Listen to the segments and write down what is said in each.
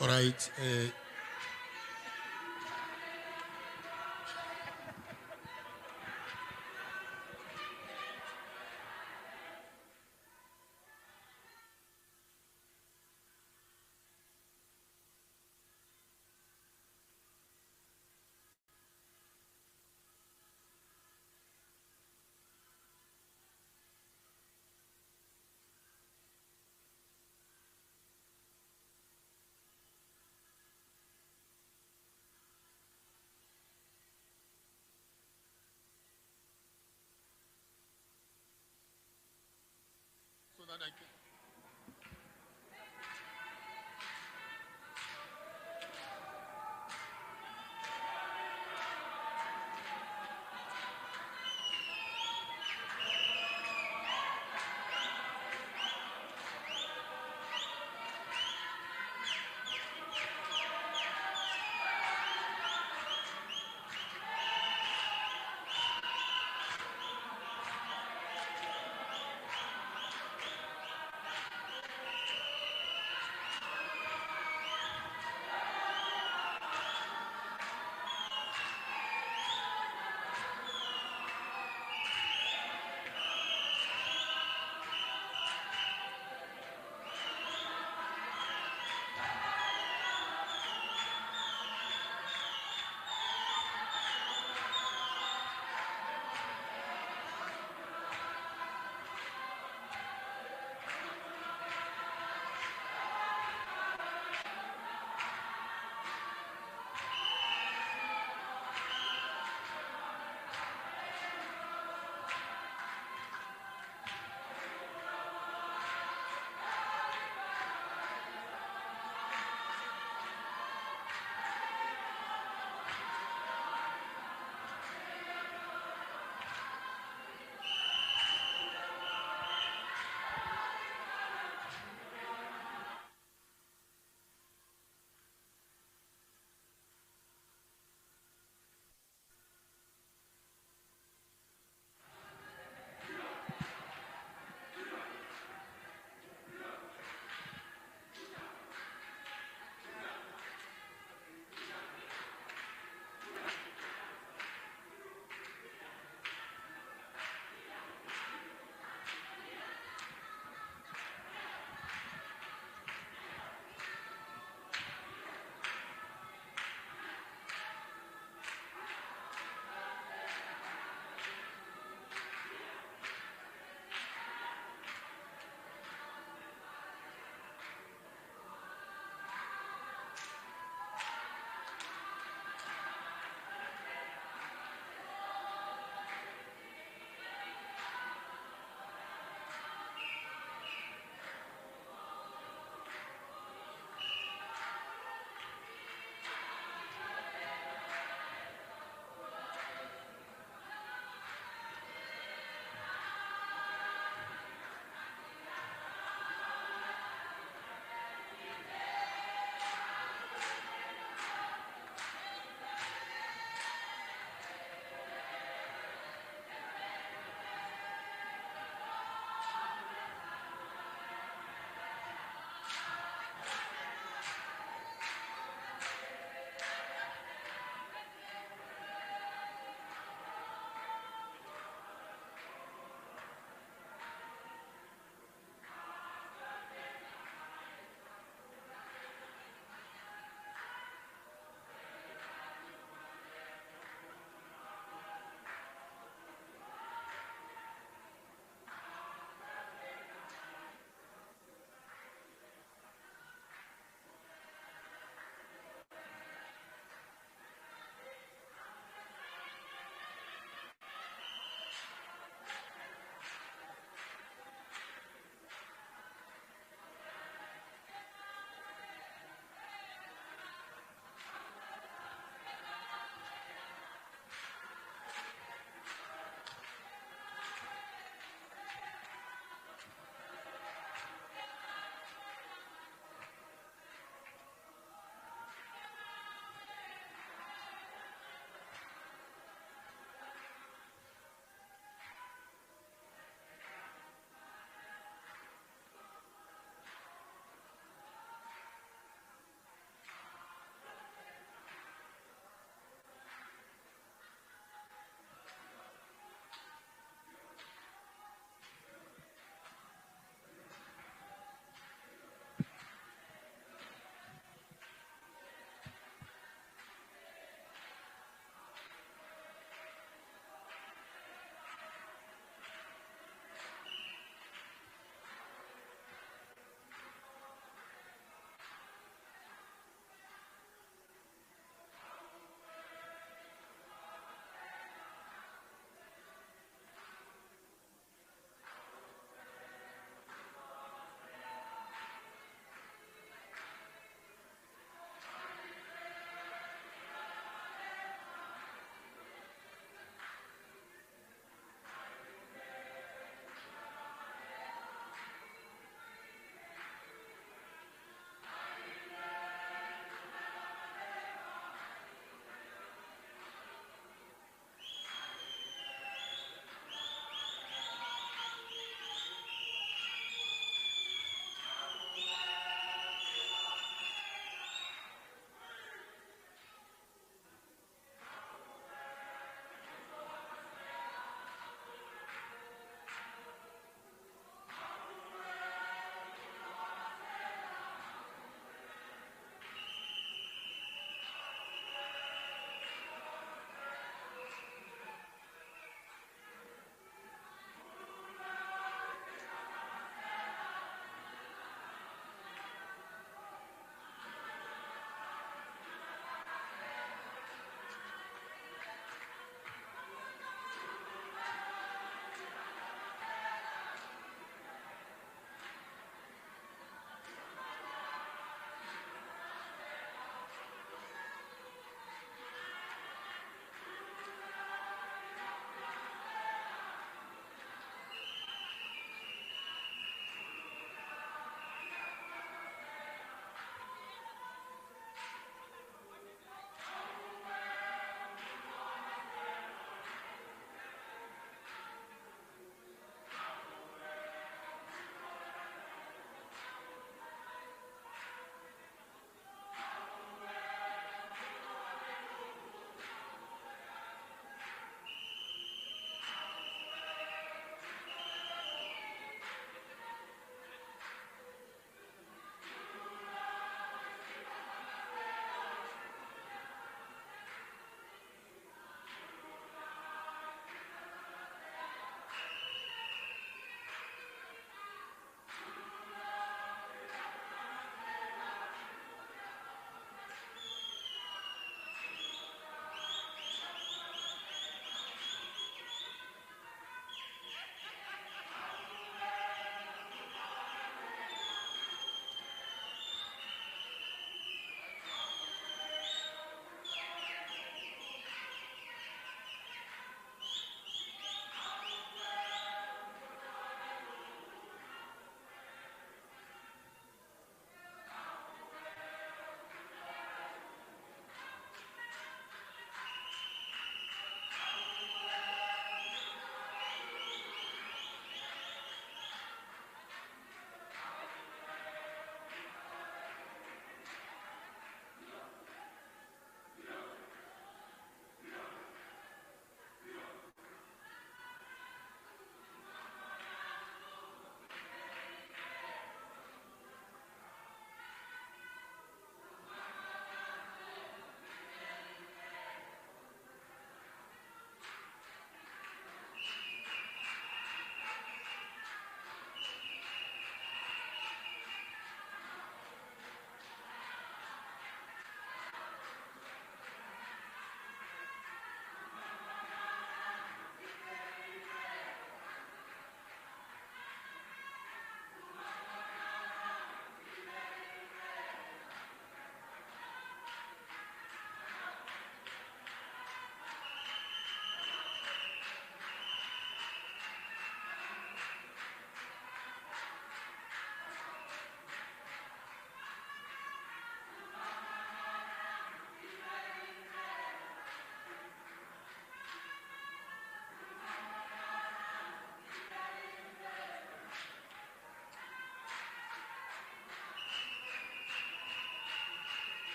All right.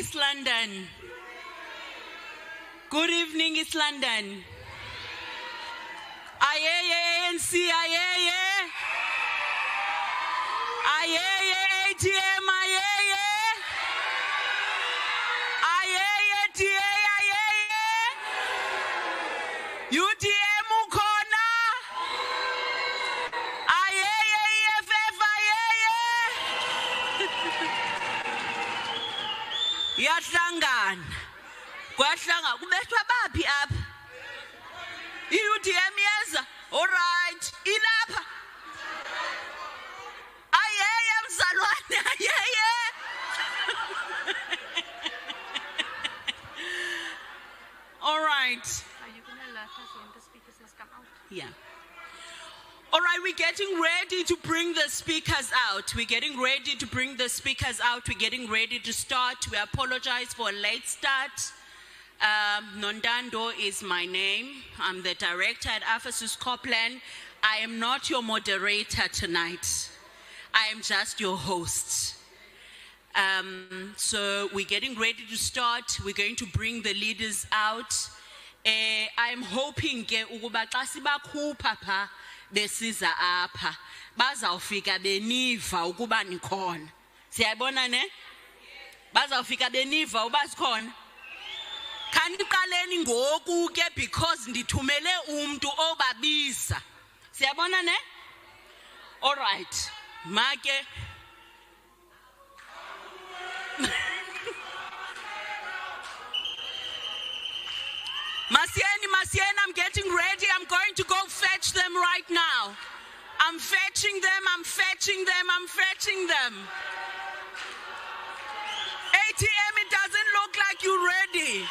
East London. Good evening, East London. Ayeye ANC, ayeye. Ayeye ATM, ayeye. Ayeye TA, ayeye. UTM ukhona. Ayeye EFF, ayeye. Yahlangana. Kwahlanga kubethwa baphi apha? I-UTM yeza. All right. Ilapha. Ayeye mzalwane, ayeye. All right. Are you going to let us when the speakers must come out? Yeah. All right, we're getting ready to bring the speakers out. We're getting ready to bring the speakers out. We're getting ready to start. We apologize for a late start. Nondando is my name. I'm the director at Ephesus Copland. I am not your moderator tonight. I am just your host. So we're getting ready to start. We're going to bring the leaders out. I'm hoping ukuba xa sibakhupha pha besiza apha bazawufika beniva ukuba nikhona. Siyabona ne? Bazawufika beniva uba sikhona. Kaniqaleni ngoku ke because ndithumele umuntu obabiza. Siyabona ne? All right. Make Masieni, I'm getting ready. I'm going to go fetch them right now. I'm fetching them. ATM, it doesn't look like you're ready.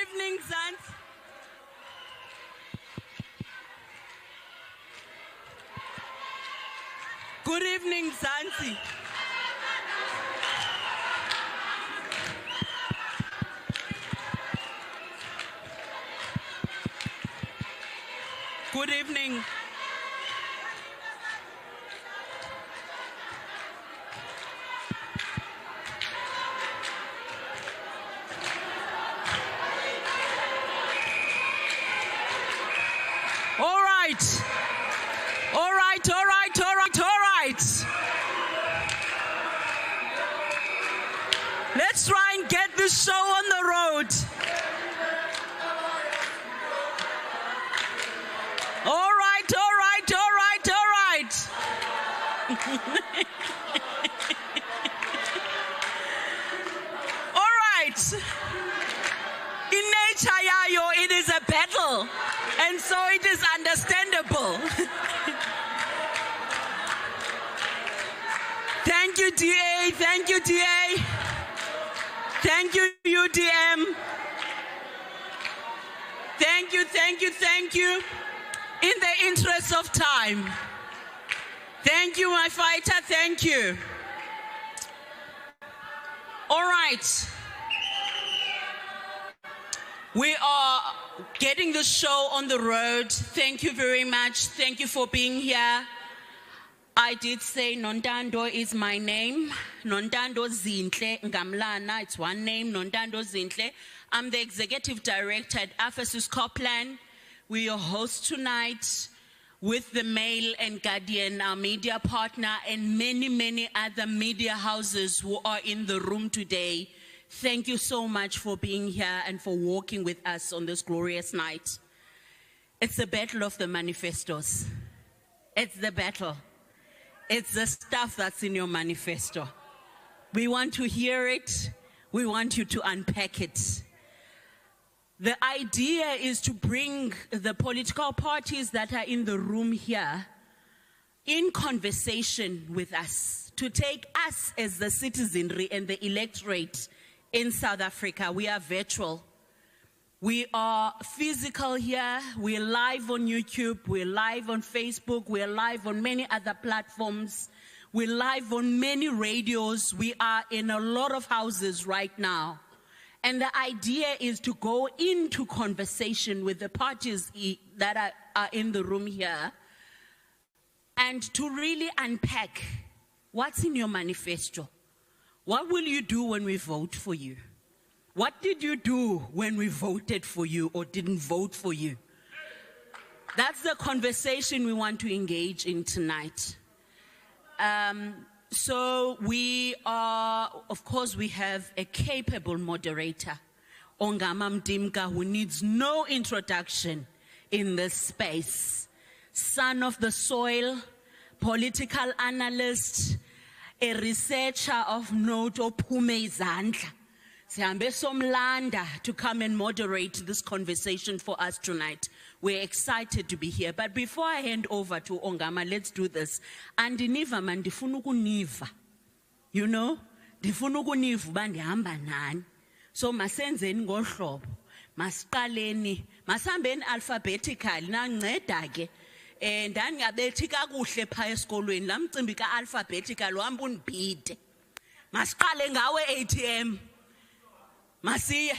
evening, Zanzi. Good evening, Zanzi. Good evening. All right. All right, all right, all right, all right. Let's try and get this show on the road. All right, all right, all right, all right. All right. In nature, yayo, it is a battle, and so it is understandable. Thank you, DA. Thank you, DA. Thank you, UDM. Thank you, thank you, thank you. In the interest of time. Thank you, my fighter. Thank you. All right. We are getting the show on the road. Thank you very much. Thank you for being here. I did say Nontando is my name. Nontando Zintle Ngamlana, it's one name, Nontando Zintle. I'm the Executive Director at Ephesus Copland. We are your host tonight with the Mail and Guardian, our media partner, and many, many other media houses who are in the room today. Thank you so much for being here and for walking with us on this glorious night. It's the battle of the manifestos. It's the battle. It's the stuff that's in your manifesto. We want to hear it. We want you to unpack it. The idea is to bring the political parties that are in the room here in conversation with us, to take us as the citizenry and the electorate in South Africa. We are virtual. We are physical here. We're live on YouTube. We're live on Facebook. We're live on many other platforms. We're live on many radios. We are in a lot of houses right now. And the idea is to go into conversation with the parties that are in the room here and to really unpack what's in your manifesto. What will you do when we vote for you? What did you do when we voted for you or didn't vote for you? That's the conversation we want to engage in tonight. So we are, of course, we have a capable moderator, Ongama Mtimka, who needs no introduction in this space. Son of the soil, political analyst, a researcher of note, ophume izandla. Sihambe somlanda to come and moderate this conversation for us tonight. We're excited to be here. But before I hand over to Ongama, let's do this. Andiniva man ndifuna ukuniva. You know? Ndifuna ukuniva uba ndihamba nani. So masenzeni ngohlobo. Masiqaleni, masihambeni alphabetical nanceda ke. Ndangabethi kakuhle pha esikolweni la mcimbi ka alphabetical uhamba unibhide. Masiqale ngawe ATM. Masiye.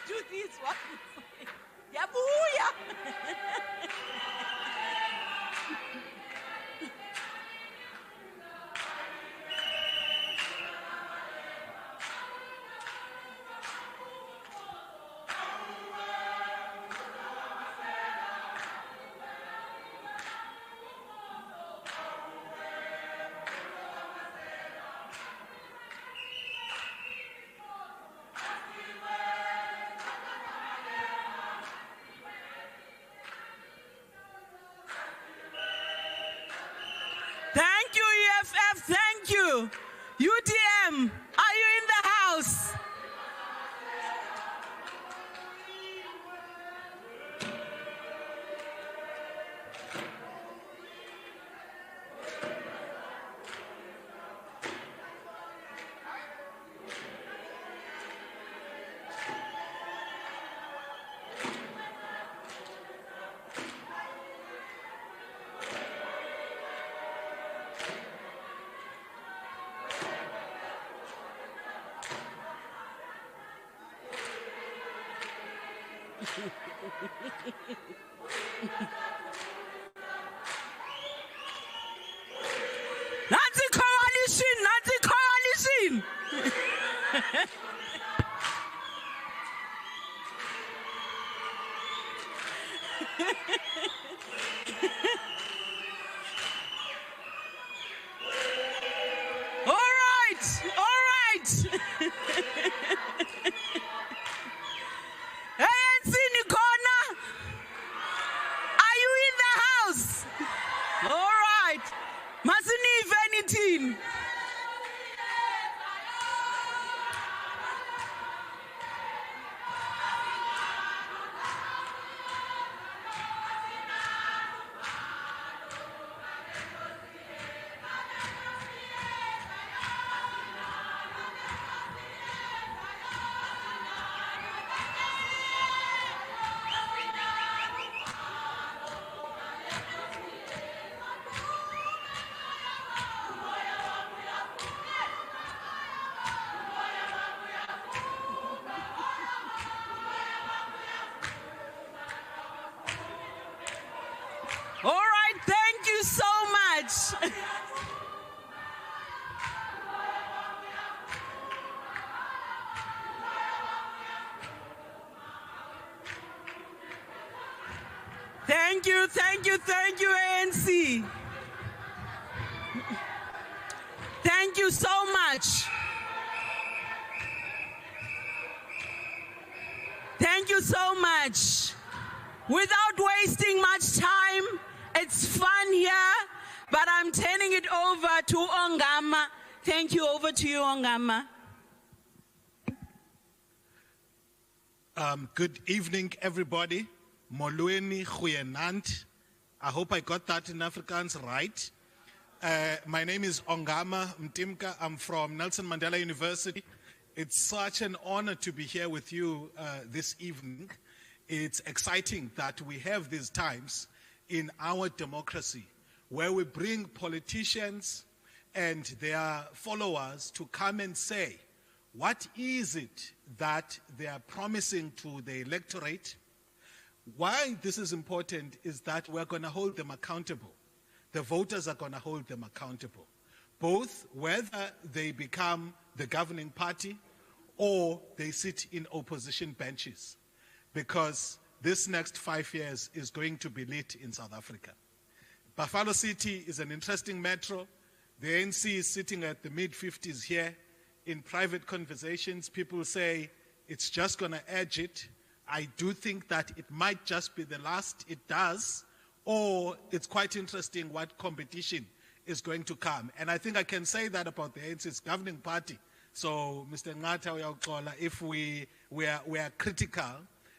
do this one. Yabuya. Thank you, EFF. Thank you. UTM, are you in the house? Nazi coalition, Nazi coalition. All right, all right. ANC Nqabayomzi, are you in the house? All right. Masinive anything. All right, thank you so much. Thank you, thank you, thank you, ANC. Thank you so much. Thank you so much. Without wasting much time, it's fun here, but I'm turning it over to Ongama. Thank you, over to you, Ongama. Good evening, everybody. Molweni Goeienaand. I hope I got that in Afrikaans right. My name is Ongama Mtimka. I'm from Nelson Mandela University. It's such an honor to be here with you this evening. It's exciting that we have these times in our democracy where we bring politicians and their followers to come and say, what is it that they are promising to the electorate? Why this is important is that we're going to hold them accountable. The voters are going to hold them accountable, both whether they become the governing party or they sit in opposition benches, because this next 5 years is going to be lit in South Africa. Buffalo City is an interesting metro. The ANC is sitting at the mid-50s here. In private conversations, people say it's just going to edge it. I do think that it might just be the last it does, or it's quite interesting what competition is going to come. And I think I can say that about the ANC's governing party. So, Mr. Nqatha, if we are critical,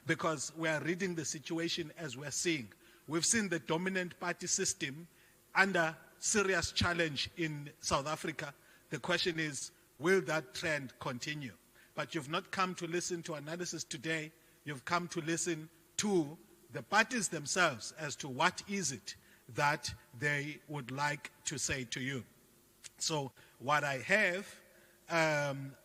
because we are reading the situation as we're seeing. We've seen the dominant party system under serious challenge in South Africa. The question is, will that trend continue? But you've not come to listen to analysis today. You've come to listen to the parties themselves as to what is it that they would like to say to you. So what I have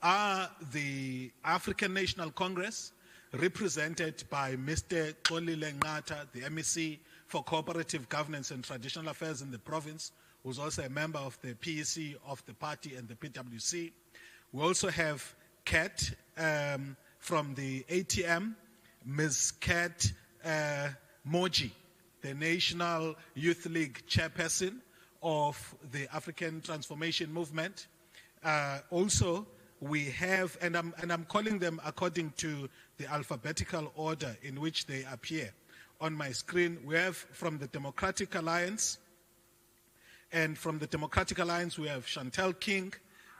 are the African National Congress represented by Mr. Xolile Nqatha, the MEC for Cooperative Governance and Traditional Affairs in the province, who's also a member of the PEC of the party and the PwC. We also have Kat from the ATM, Ms. Kat Moji, the National Youth League chairperson of the African Transformation Movement. Also, we have, and I'm calling them according to the alphabetical order in which they appear on my screen. We have from the Democratic Alliance, and from the Democratic Alliance we have Chantel King,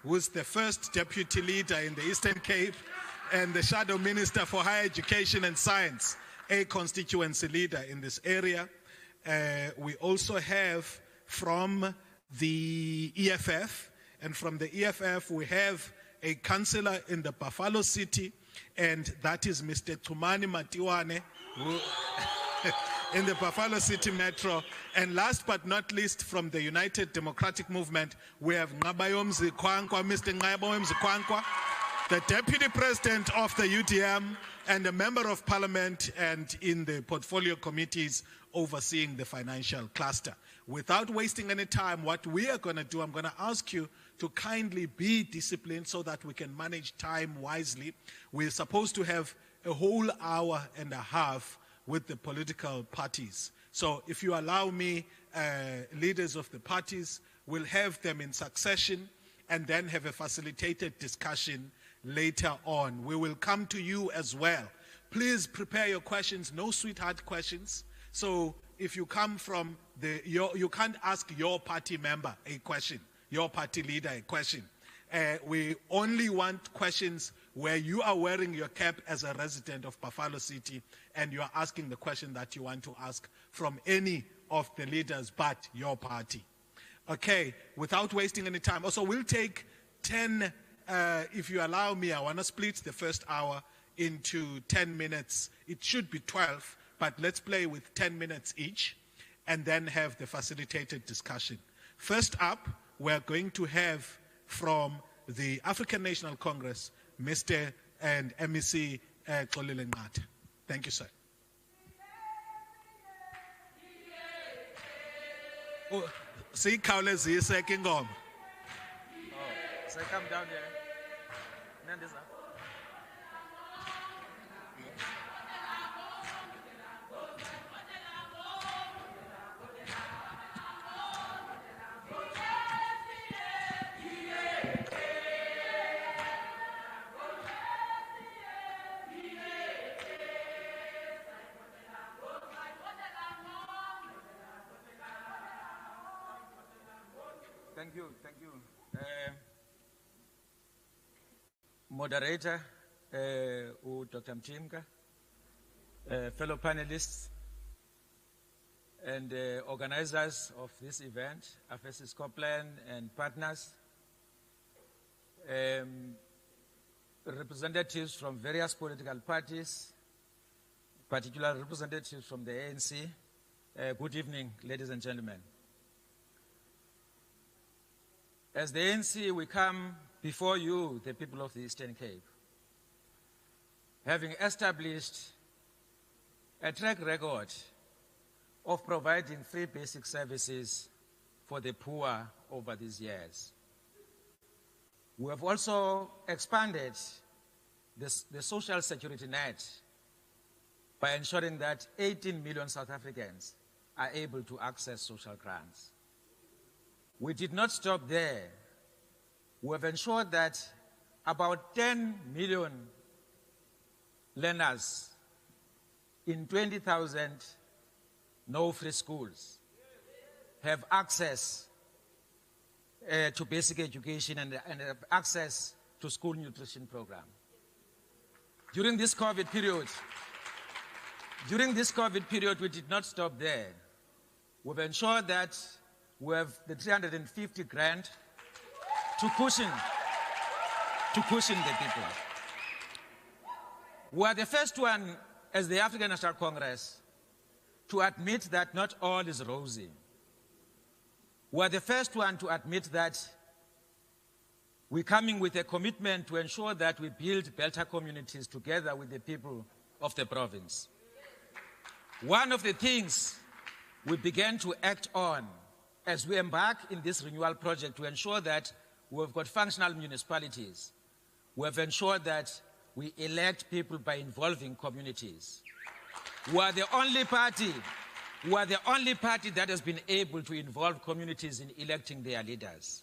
who's the first deputy leader in the Eastern Cape and the Shadow Minister for Higher Education and Science, a constituency leader in this area. We also have from the EFF, and from the EFF we have a councillor in the Buffalo City, and that is Mr. Tumani Matiwane, who in the Buffalo City Metro. And last but not least, from the United Democratic Movement, we have Nqabayomzi Kwankwa, Mr. Nqabayomzi Kwankwa, the Deputy President of the UDM and a Member of Parliament and in the portfolio committees overseeing the financial cluster. Without wasting any time, what we are going to do, I'm going to ask you to kindly be disciplined so that we can manage time wisely. We're supposed to have a whole hour and a half with the political parties. So if you allow me, leaders of the parties, we'll have them in succession and then have a facilitated discussion later on. We will come to you as well. Please prepare your questions, no sweetheart questions. So if you come from you can't ask your party member a question, your party leader a question. We only want questions where you are wearing your cap as a resident of Buffalo City and you are asking the question that you want to ask from any of the leaders but your party. Okay, without wasting any time. Also, we'll take 10, if you allow me, I want to split the first hour into 10 minutes. It should be 12, but let's play with 10 minutes each and then have the facilitated discussion. First up, we're going to have from the African National Congress, Mr. and MEC Xolile Nqatha. Thank you, sir. Oh, see, Kaulezi is second gong. Oh, so come down here. Thank you. Moderator, Dr. Mtimka, fellow panelists, and organizers of this event, Afesis Copland and partners, representatives from various political parties, particularly representatives from the ANC. Good evening, ladies and gentlemen. As the ANC, we come before you, the people of the Eastern Cape, having established a track record of providing free basic services for the poor over these years. We have also expanded the social security net by ensuring that 18 million South Africans are able to access social grants. We did not stop there. We have ensured that about 10 million learners in 20,000 no-free schools have access to basic education and have access to school nutrition program. During this COVID period, we did not stop there. We've ensured that we have the 350 grant to cushion the people. We are the first one, as the African National Congress, to admit that not all is rosy. We are the first one to admit that we're coming with a commitment to ensure that we build better communities together with the people of the province. One of the things we began to act on as we embark in this renewal project to ensure that we've got functional municipalities, we have ensured that we elect people by involving communities. We are the only party that has been able to involve communities in electing their leaders.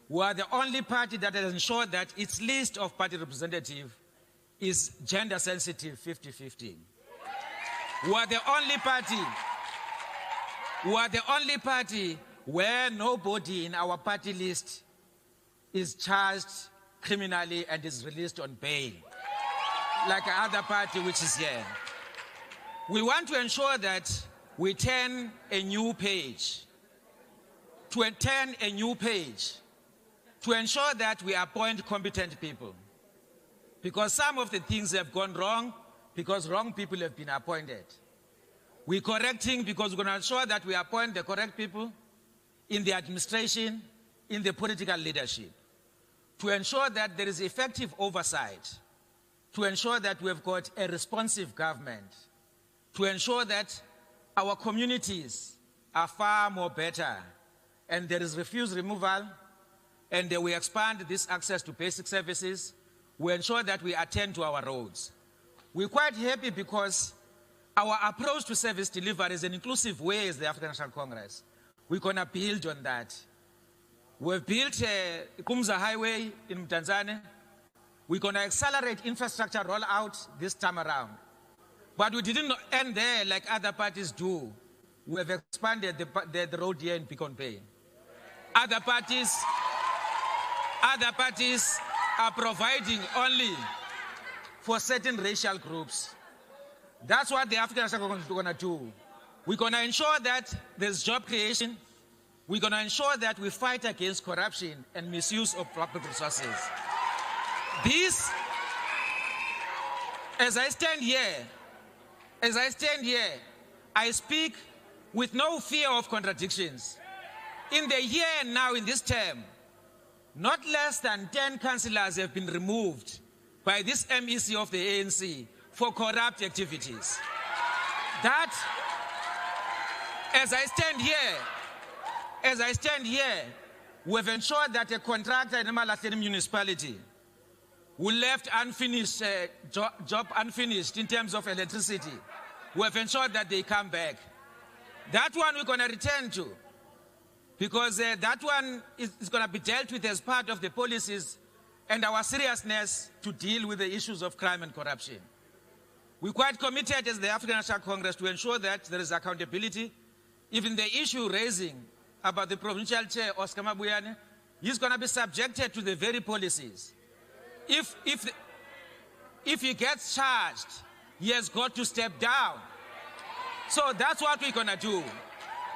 We are the only party that has ensured that its list of party representatives is gender sensitive 50-50. We are the only party where nobody in our party list is charged criminally and is released on bail, like another party which is here. We want to ensure that we turn a new page, to ensure that we appoint competent people. Because some of the things have gone wrong because wrong people have been appointed. We're correcting because we're going to ensure that we appoint the correct people in the administration, in the political leadership, to ensure that there is effective oversight, to ensure that we've got a responsive government, to ensure that our communities are far more better, and there is refuse removal, and we expand this access to basic services. We ensure that we attend to our roads. We're quite happy because our approach to service delivery is an inclusive way as the African National Congress. We're going to build on that. We've built a Kumza Highway in Tanzania. We're going to accelerate infrastructure rollout this time around. But we didn't end there like other parties do. We have expanded the road here in Beacon Bay. Other parties are providing only for certain racial groups. That's what the African National Congress is going to do. We're going to ensure that there's job creation. We're going to ensure that we fight against corruption and misuse of public resources. This, as I stand here, I speak with no fear of contradictions. In the year now, in this term, not less than 10 councillors have been removed by this MEC of the ANC for corrupt activities. That, as I stand here, we've ensured that a contractor in the Malahleni municipality who left unfinished, job unfinished in terms of electricity, we have ensured that they come back. That one we're going to return to, because that one is going to be dealt with as part of the policies and our seriousness to deal with the issues of crime and corruption. We're quite committed as the African National Congress to ensure that there is accountability. Even the issue raising about the provincial chair, Oscar Mabuyane, he's going to be subjected to the very policies. If he gets charged, he has got to step down. So that's what we're going to do.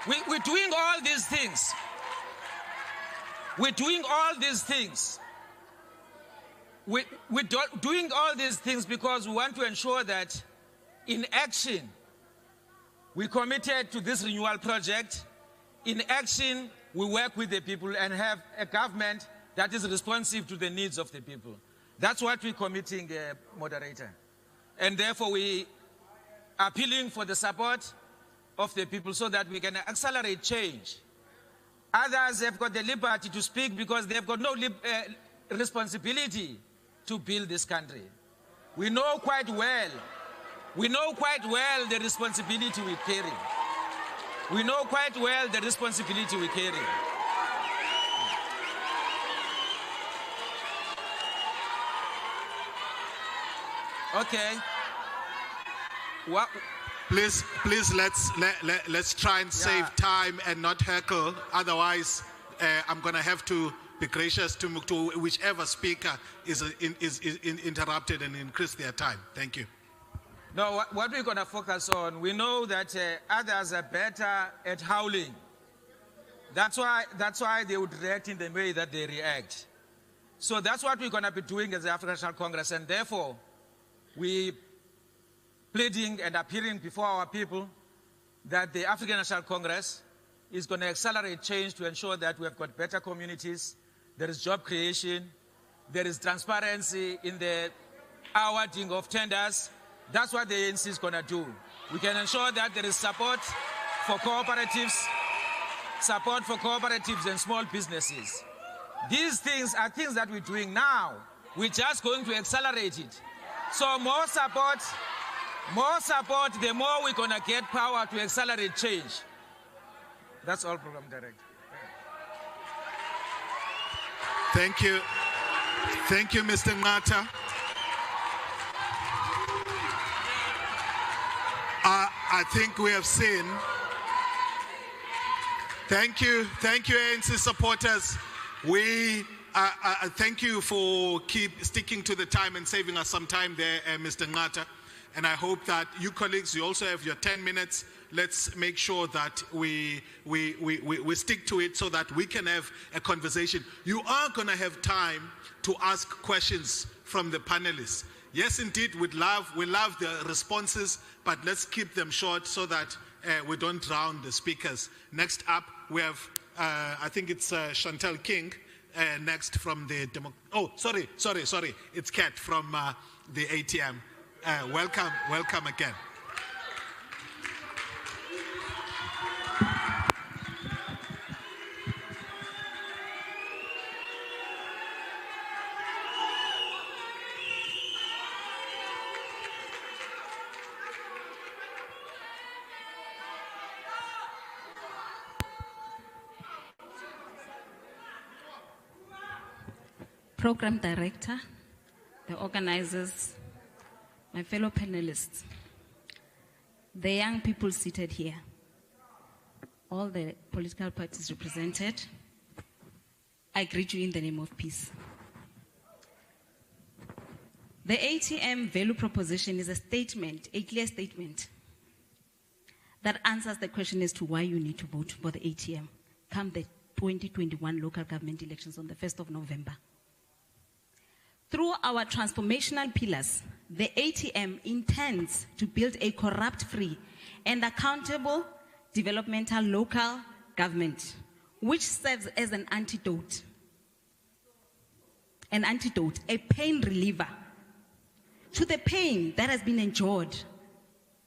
We're doing all these things. We're doing all these things. We're doing all these things because we want to ensure that in action, we committed to this renewal project. In action, we work with the people and have a government that is responsive to the needs of the people. That's what we're committing, moderator. And therefore, we are appealing for the support of the people so that we can accelerate change. Others have got the liberty to speak because they've got no responsibility to build this country. We know quite well the responsibility we carry. We know quite well the responsibility we carry. Okay. What? Please, let's try and save time and not heckle. Otherwise, I'm going to have to be gracious to whichever speaker is interrupted and increase their time. Thank you. No, what we're going to focus on, we know that others are better at howling. That's why they would react in the way that they react. So that's what we're going to be doing as the African National Congress, and therefore, we pleading and appealing before our people that the African National Congress is going to accelerate change to ensure that we have got better communities, there is job creation, there is transparency in the awarding of tenders, That's what the ANC is going to do. We can ensure that there is support for cooperatives and small businesses. These things are things that we're doing now. We're just going to accelerate it. So more support, the more we're going to get power to accelerate change. That's all, Program Director. Thank you. Thank you, Mr. Nqatha. I think we have seen. Thank you, ANC supporters. We thank you for sticking to the time and saving us some time there, Mr. Nqatha. And I hope that you colleagues, you also have your 10 minutes. Let's make sure that we stick to it so that we can have a conversation. You are going to have time to ask questions from the panelists. Yes, indeed, we love the responses, but let's keep them short so that we don't drown the speakers. Next up, we have, I think it's Chantal King, next from the sorry. It's Kat from the ATM. Welcome again. Program Director, the organizers, my fellow panelists, the young people seated here, all the political parties represented, I greet you in the name of peace. The ATM value proposition is a statement, a clear statement, that answers the question as to why you need to vote for the ATM come the 2021 local government elections on the 1st of November. Through our transformational pillars, the ATM intends to build a corrupt-free and accountable developmental local government, which serves as an antidote, a pain reliever to the pain that has been endured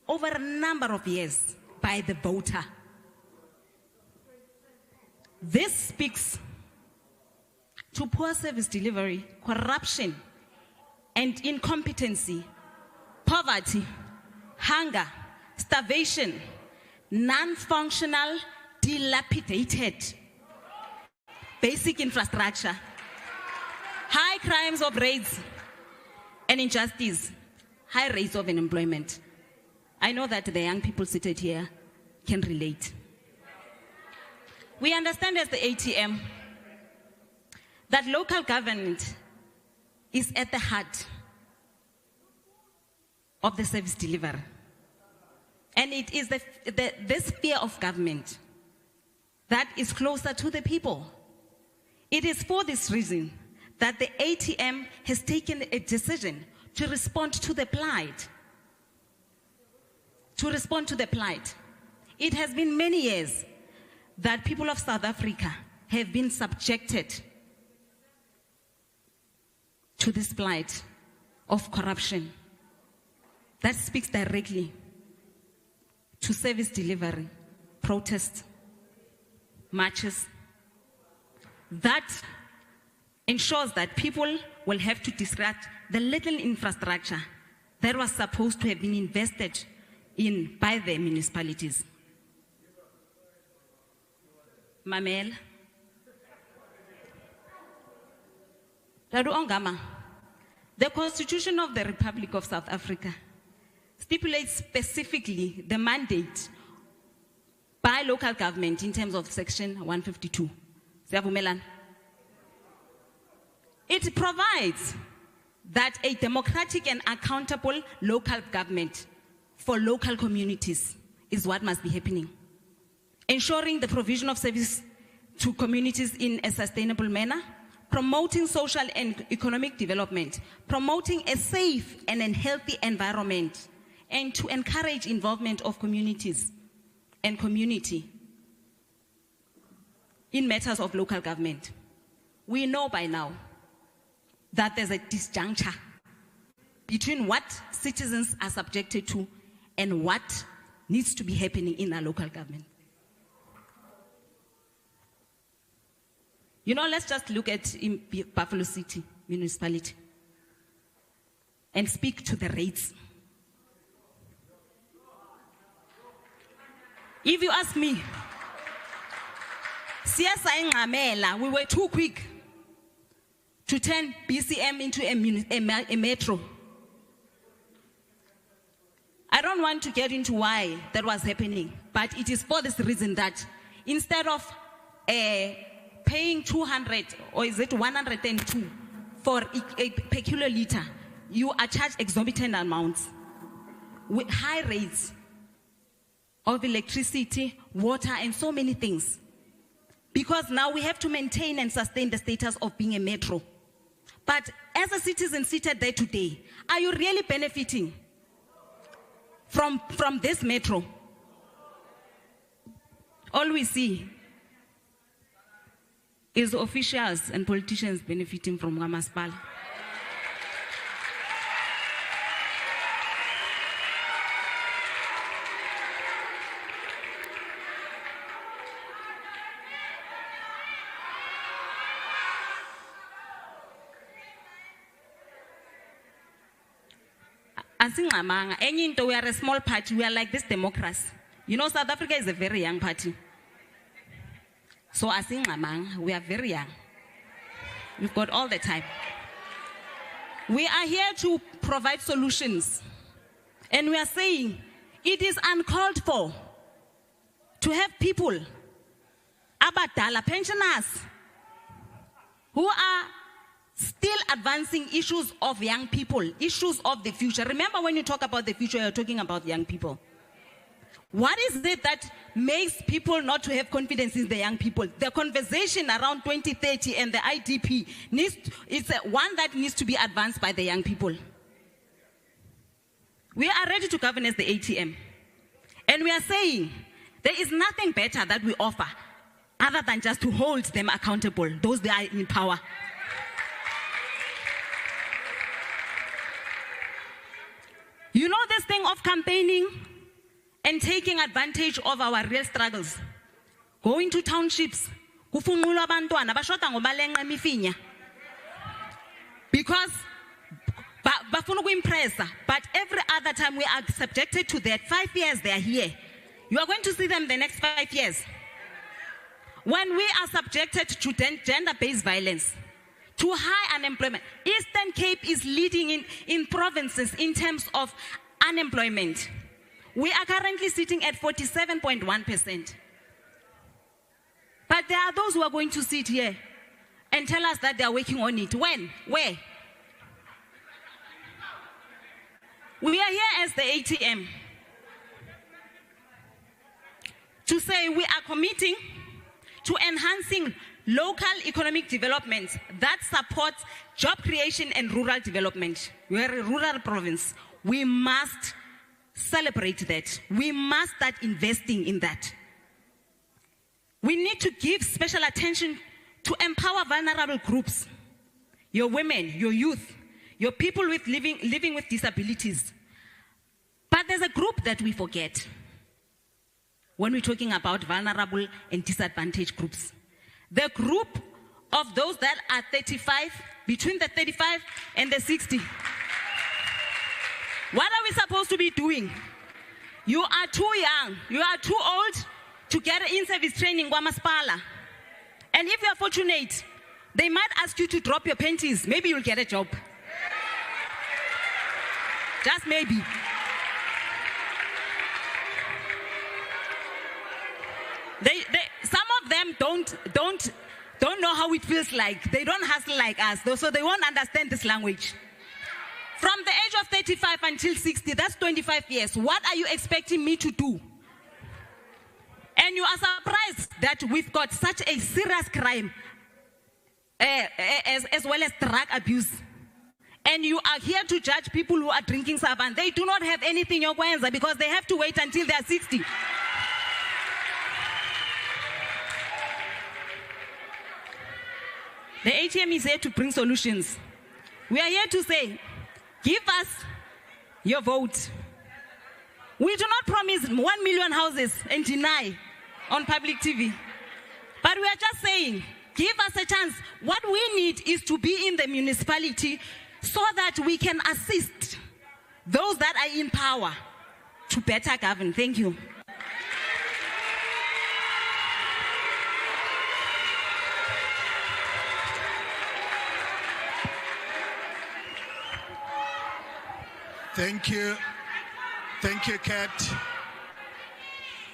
over a number of years by the voter. This speaks to poor service delivery, corruption, and incompetency, poverty, hunger, starvation, non-functional, dilapidated basic infrastructure, high crimes of raids and injustice, high rates of unemployment. I know that the young people seated here can relate. We understand as the ATM that local government is at the heart of the service delivery. And it is this sphere of government that is closer to the people. It is for this reason that the ATM has taken a decision to respond to the plight. It has been many years that people of South Africa have been subjected to this plight of corruption that speaks directly to service delivery, protests, marches, that ensures that people will have to discard the little infrastructure that was supposed to have been invested in by the municipalities. Mamel. Mr Ongama, the Constitution of the Republic of South Africa stipulates specifically the mandate by local government in terms of Section 152. It provides that a democratic and accountable local government for local communities is what must be happening. Ensuring the provision of service to communities in a sustainable manner, promoting social and economic development, promoting a safe and a healthy environment, and to encourage involvement of communities and community in matters of local government. We know by now that there's a disjuncture between what citizens are subjected to and what needs to be happening in our local government. You know, let's just look at Buffalo City municipality and speak to the rates. If you ask me, we were too quick to turn BCM into a metro. I don't want to get into why that was happening, but it is for this reason that instead of paying 200, or is it 102 for a per kiloliter, you are charged exorbitant amounts with high rates of electricity, water, and so many things. Because now we have to maintain and sustain the status of being a metro. But as a citizen seated there today, are you really benefiting from this metro? All we see is officials and politicians benefiting from Ngamaspala. We are a small party, we are like this democracy. You know, South Africa is a very young party. So we are very young. We've got all the time. We are here to provide solutions. And we are saying it is uncalled for to have people, abadala pensioners, who are still advancing issues of young people, issues of the future. Remember, when you talk about the future, you're talking about young people. What is it that makes people not to have confidence in the young people? The conversation around 2030 and the IDP is one that needs to be advanced by the young people. We are ready to govern as the ATM. And we are saying there is nothing better that we offer other than just to hold them accountable, those that are in power. You know this thing of campaigning and taking advantage of our real struggles. Going to townships, because bafuna impressa, but every other time we are subjected to that. 5 years they are here. You are going to see them the next 5 years. When we are subjected to gender-based violence, to high unemployment, Eastern Cape is leading in provinces in terms of unemployment. We are currently sitting at 47.1%. But there are those who are going to sit here and tell us that they are working on it. When? Where? We are here as the ATM to say we are committing to enhancing local economic development that supports job creation and rural development. We are a rural province. We must celebrate that. We must start investing in that. We need to give special attention to empower vulnerable groups, your women, your youth, your people living with disabilities. But there's a group that we forget when we're talking about vulnerable and disadvantaged groups. The group of those that are 35, between the 35 and the 60. What are we supposed to be doing? You are too young, you are too old to get in-service training, Ngwamaspala. And if you are fortunate, they might ask you to drop your panties. Maybe you'll get a job. Just maybe. Some of them don't know how it feels like. They don't hustle like us, so they won't understand this language. From the age of 35 until 60, that's 25 years. What are you expecting me to do? And you are surprised that we've got such a serious crime, as well as drug abuse. And you are here to judge people who are drinking saban. They do not have anything yokwenza because they have to wait until they are 60. The ATM is here to bring solutions. We are here to say, Give us your vote. We do not promise 1 million houses and deny on public TV. But we are just saying, give us a chance. What we need is to be in the municipality so that we can assist those that are in power to better govern. Thank you. Thank you. Thank you, Kat.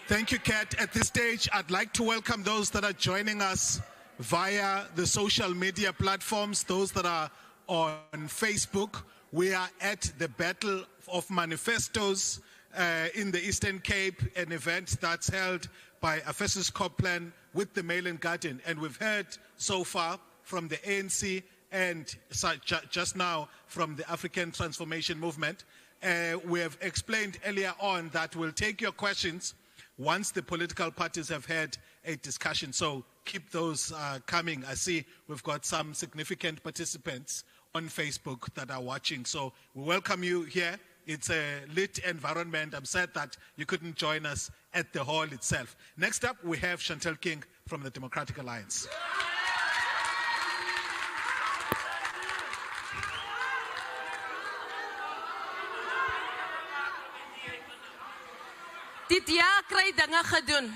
Thank you, Kat. At this stage, I'd like to welcome those that are joining us via the social media platforms, those that are on Facebook. We are at the Battle of Manifestos in the Eastern Cape, an event that's held by Ephesus Copland with the Mail and Guardian. And we've heard so far from the ANC and just now from the African Transformation Movement. We have explained earlier on that we'll take your questions once the political parties have had a discussion. So keep those coming. I see we've got some significant participants on Facebook that are watching. So we welcome you here. It's a lit environment. I'm sad that you couldn't join us at the hall itself. Next up, we have Chantel King from the Democratic Alliance. Dit jaar kry dinge gedoen.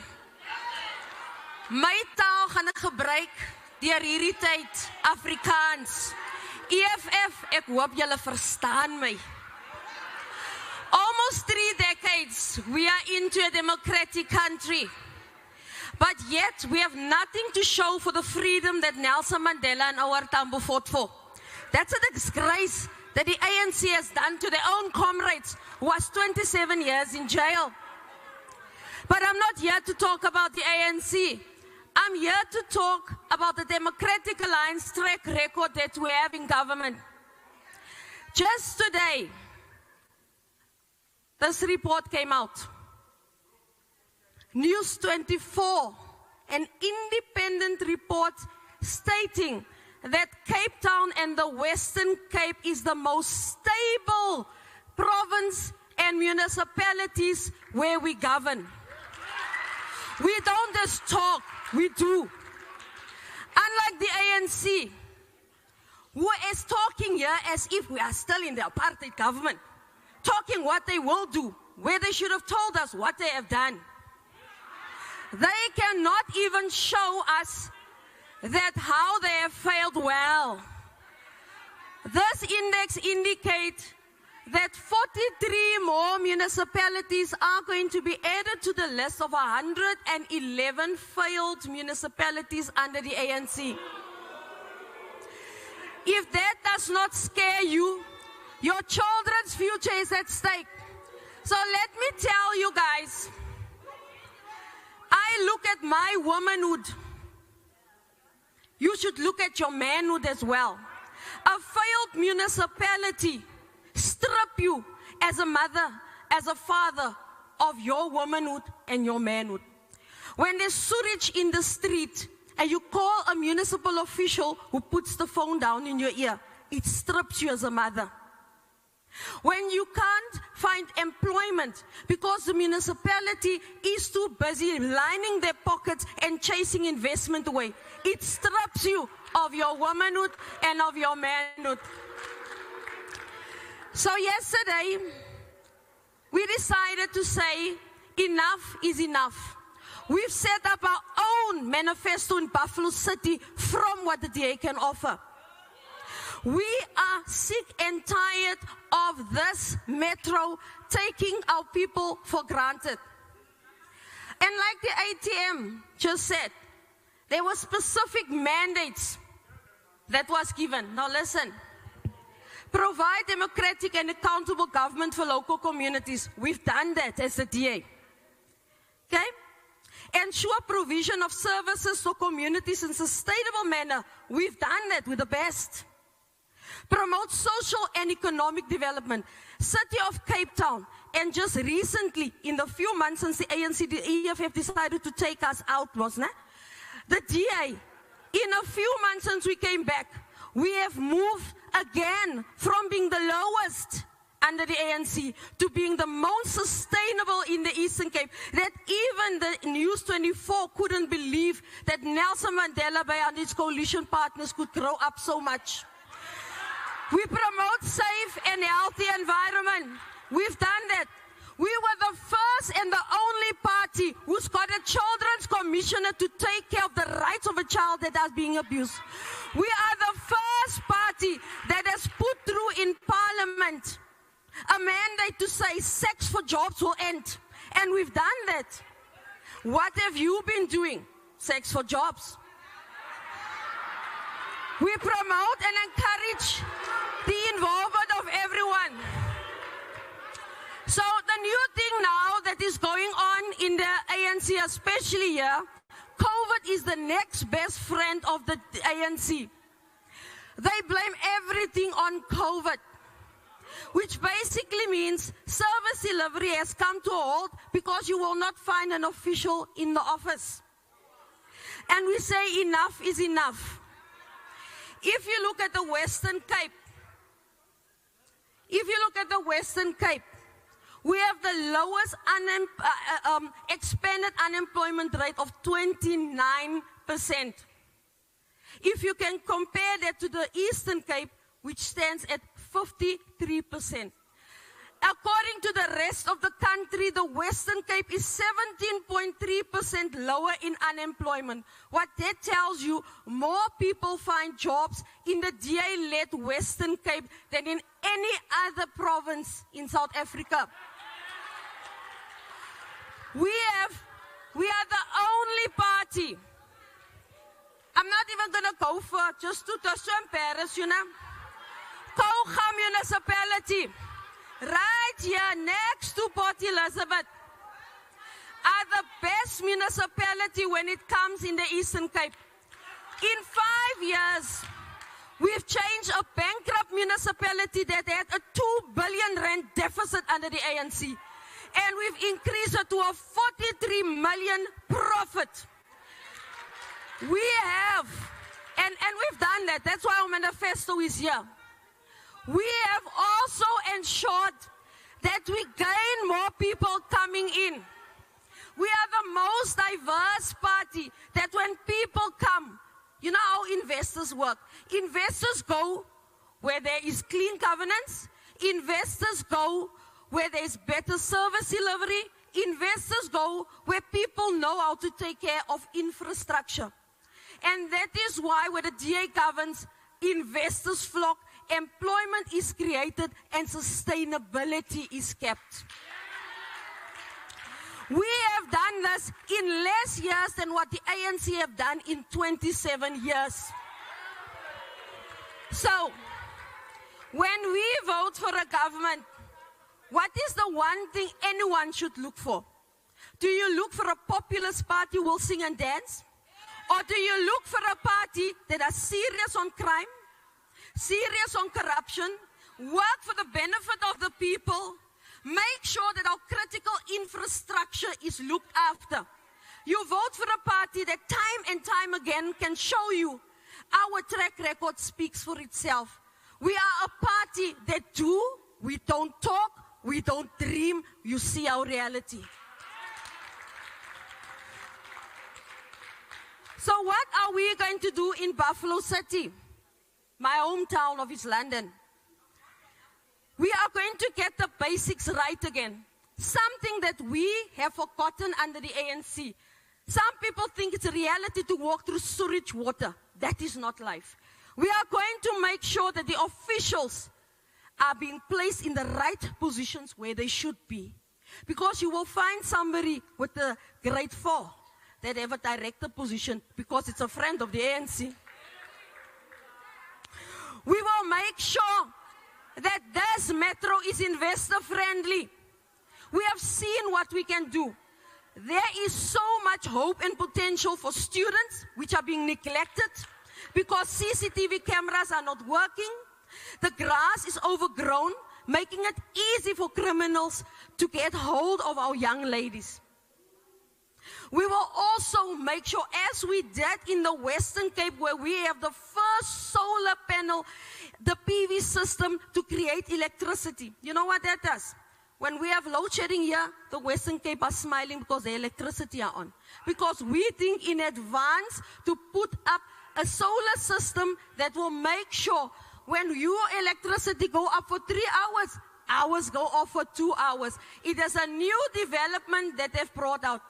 My taal gaan ek gebruik deur hierdie tyd, Afrikaans. EFF, ek hoop julle verstaan my. Almost 3 decades, we are into a democratic country. But yet, we have nothing to show for the freedom that Nelson Mandela and our Tambo fought for. That's a disgrace that the ANC has done to their own comrades who was 27 years in jail. But I'm not here to talk about the ANC. I'm here to talk about the Democratic Alliance track record that we have in government. Just today, this report came out. News 24, an independent report stating that Cape Town and the Western Cape is the most stable province and municipalities where we govern. We don't just talk, we do. Unlike the ANC, who is talking here as if we are still in the apartheid government, talking what they will do, where they should have told us what they have done. They cannot even show us that how they have failed well. This index indicates that 43 more municipalities are going to be added to the list of 111 failed municipalities under the ANC. If that does not scare you, your children's future is at stake. So let me tell you guys, I look at my womanhood. You should look at your manhood as well. A failed municipality strip you as a mother, as a father of your womanhood and your manhood. When there's sewage in the street and you call a municipal official who puts the phone down in your ear, it strips you as a mother. When you can't find employment because the municipality is too busy lining their pockets and chasing investment away, it strips you of your womanhood and of your manhood. So yesterday, we decided to say enough is enough. We've set up our own manifesto in Buffalo City from what the DA can offer. We are sick and tired of this metro taking our people for granted. And like the ATM just said, there were specific mandates that was given. Now listen, provide democratic and accountable government for local communities. We've done that as the DA. Okay? Ensure provision of services for communities in a sustainable manner. We've done that with the best. Promote social and economic development. City of Cape Town, and just recently, in the few months since the ANC, the EFF decided to take us out, wasn't it? The DA, in a few months since we came back, we have moved again from being the lowest under the ANC to being the most sustainable in the Eastern Cape, that even the News 24 couldn't believe that Nelson Mandela Bay and its coalition partners could grow up so much. We promote safe and healthy environment. We've done that. We were the first and the only party who's got a children's commissioner to take care of the rights of a child that is being abused. We are the first party that has put through in Parliament a mandate to say sex for jobs will end. And we've done that. What have you been doing? Sex for jobs. We promote and encourage the involvement of everyone. So the new thing now that is going on in the ANC, especially here, COVID is the next best friend of the ANC. They blame everything on COVID, which basically means service delivery has come to a halt because you will not find an official in the office. And we say enough is enough. If you look at the Western Cape, we have the lowest expanded unemployment rate of 29%. If you can compare that to the Eastern Cape, which stands at 53%. According to the rest of the country, the Western Cape is 17.3% lower in unemployment. What that tells you, more people find jobs in the DA-led Western Cape than in any other province in South Africa. We are the only party. I'm not even going to go for just to embarrass you now. Kouga municipality, right here next to Port Elizabeth, are the best municipality when it comes in the Eastern Cape. In 5 years, we've changed a bankrupt municipality that had a 2 billion rand deficit under the ANC. And we've increased it to a 43 million profit. We have, and we've done that. That's why our manifesto is here. We have also ensured that we gain more people coming in. We are the most diverse party, that when people come, you know how investors work. Investors go where there is clean governance. Investors go where there is better service delivery. Investors go where people know how to take care of infrastructure. And that is why when the DA governs, investors flock, employment is created, and sustainability is kept. We have done this in less years than what the ANC have done in 27 years. So, when we vote for a government, what is the one thing anyone should look for? Do you look for a populist party who will sing and dance? Or do you look for a party that is serious on crime, serious on corruption, work for the benefit of the people, make sure that our critical infrastructure is looked after? You vote for a party that time and time again can show you our track record speaks for itself. We are a party that do, we don't talk, we don't dream, you see our reality. So what are we going to do in Buffalo City, my hometown of East London? We are going to get the basics right again. Something that we have forgotten under the ANC. Some people think it's a reality to walk through sewage water. That is not life. We are going to make sure that the officials are being placed in the right positions where they should be. Because you will find somebody with a grade 4 that have a director position because it's a friend of the ANC. We will make sure that this metro is investor friendly. We have seen what we can do. There is so much hope and potential for students which are being neglected because CCTV cameras are not working. The grass is overgrown, making it easy for criminals to get hold of our young ladies. We will also make sure, as we did in the Western Cape, where we have the first solar panel, the PV system to create electricity. You know what that does? When we have load shedding here, the Western Cape are smiling because the electricity are on. Because we think in advance to put up a solar system that will make sure when your electricity go up for 3 hours, ours go off for 2 hours. It is a new development that they've brought out.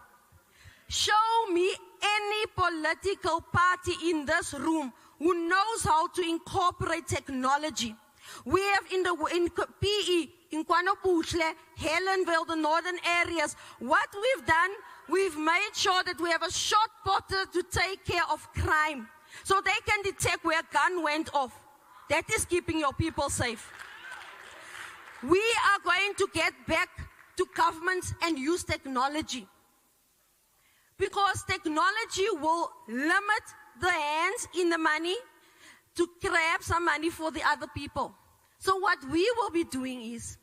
Show me any political party in this room who knows how to incorporate technology. We have in PE, in Kwankwa, Helen, the northern areas. What we've done, we've made sure that we have a shot potter to take care of crime. So they can detect where a gun went off. That is keeping your people safe. We are going to get back to governments and use technology. Because technology will limit the hands in the money to grab some money for the other people. So what we will be doing is,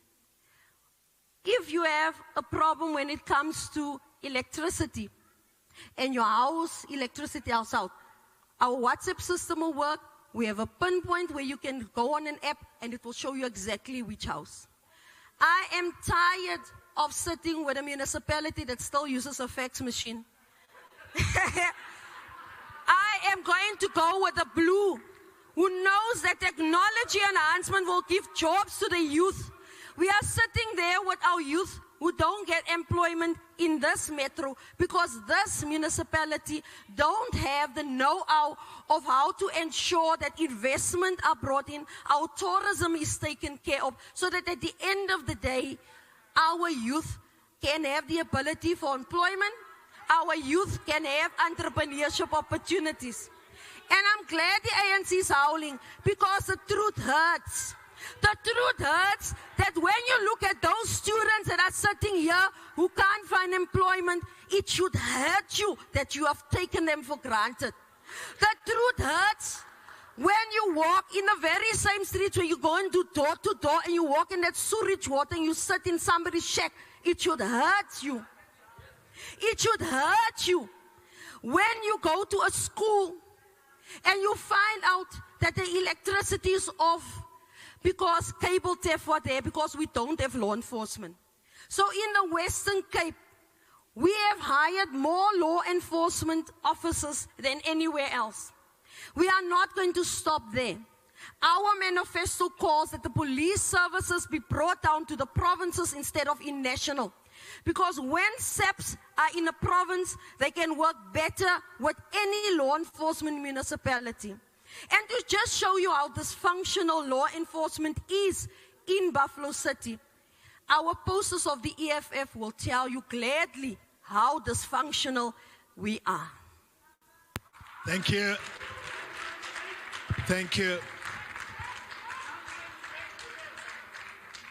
if you have a problem when it comes to electricity and your house electricity house out, our WhatsApp system will work. We have a pinpoint where you can go on an app and it will show you exactly which house. I am tired of sitting with a municipality that still uses a fax machine. I am going to go with a blue who knows that technology enhancement will give jobs to the youth. We are sitting there with our youth who don't get employment in this metro because this municipality don't have the know-how of how to ensure that investment are brought in, our tourism is taken care of, so that at the end of the day, our youth can have the ability for employment, our youth can have entrepreneurship opportunities. And I'm glad the ANC is howling, because the truth hurts. The truth hurts that when you look at those students that are sitting here who can't find employment, it should hurt you that you have taken them for granted. The truth hurts when you walk in the very same streets where you go and do door to door and you walk in that sewage water and you sit in somebody's shack. It should hurt you. It should hurt you when you go to a school and you find out that the electricity is off because cable theft was there, because we don't have law enforcement. So in the Western Cape, we have hired more law enforcement officers than anywhere else. We are not going to stop there. Our manifesto calls that the police services be brought down to the provinces instead of in national. Because when SAPs are in a province, they can work better with any law enforcement municipality. And to just show you how dysfunctional law enforcement is in Buffalo City, our posters of the EFF will tell you gladly how dysfunctional we are. Thank you. Thank you.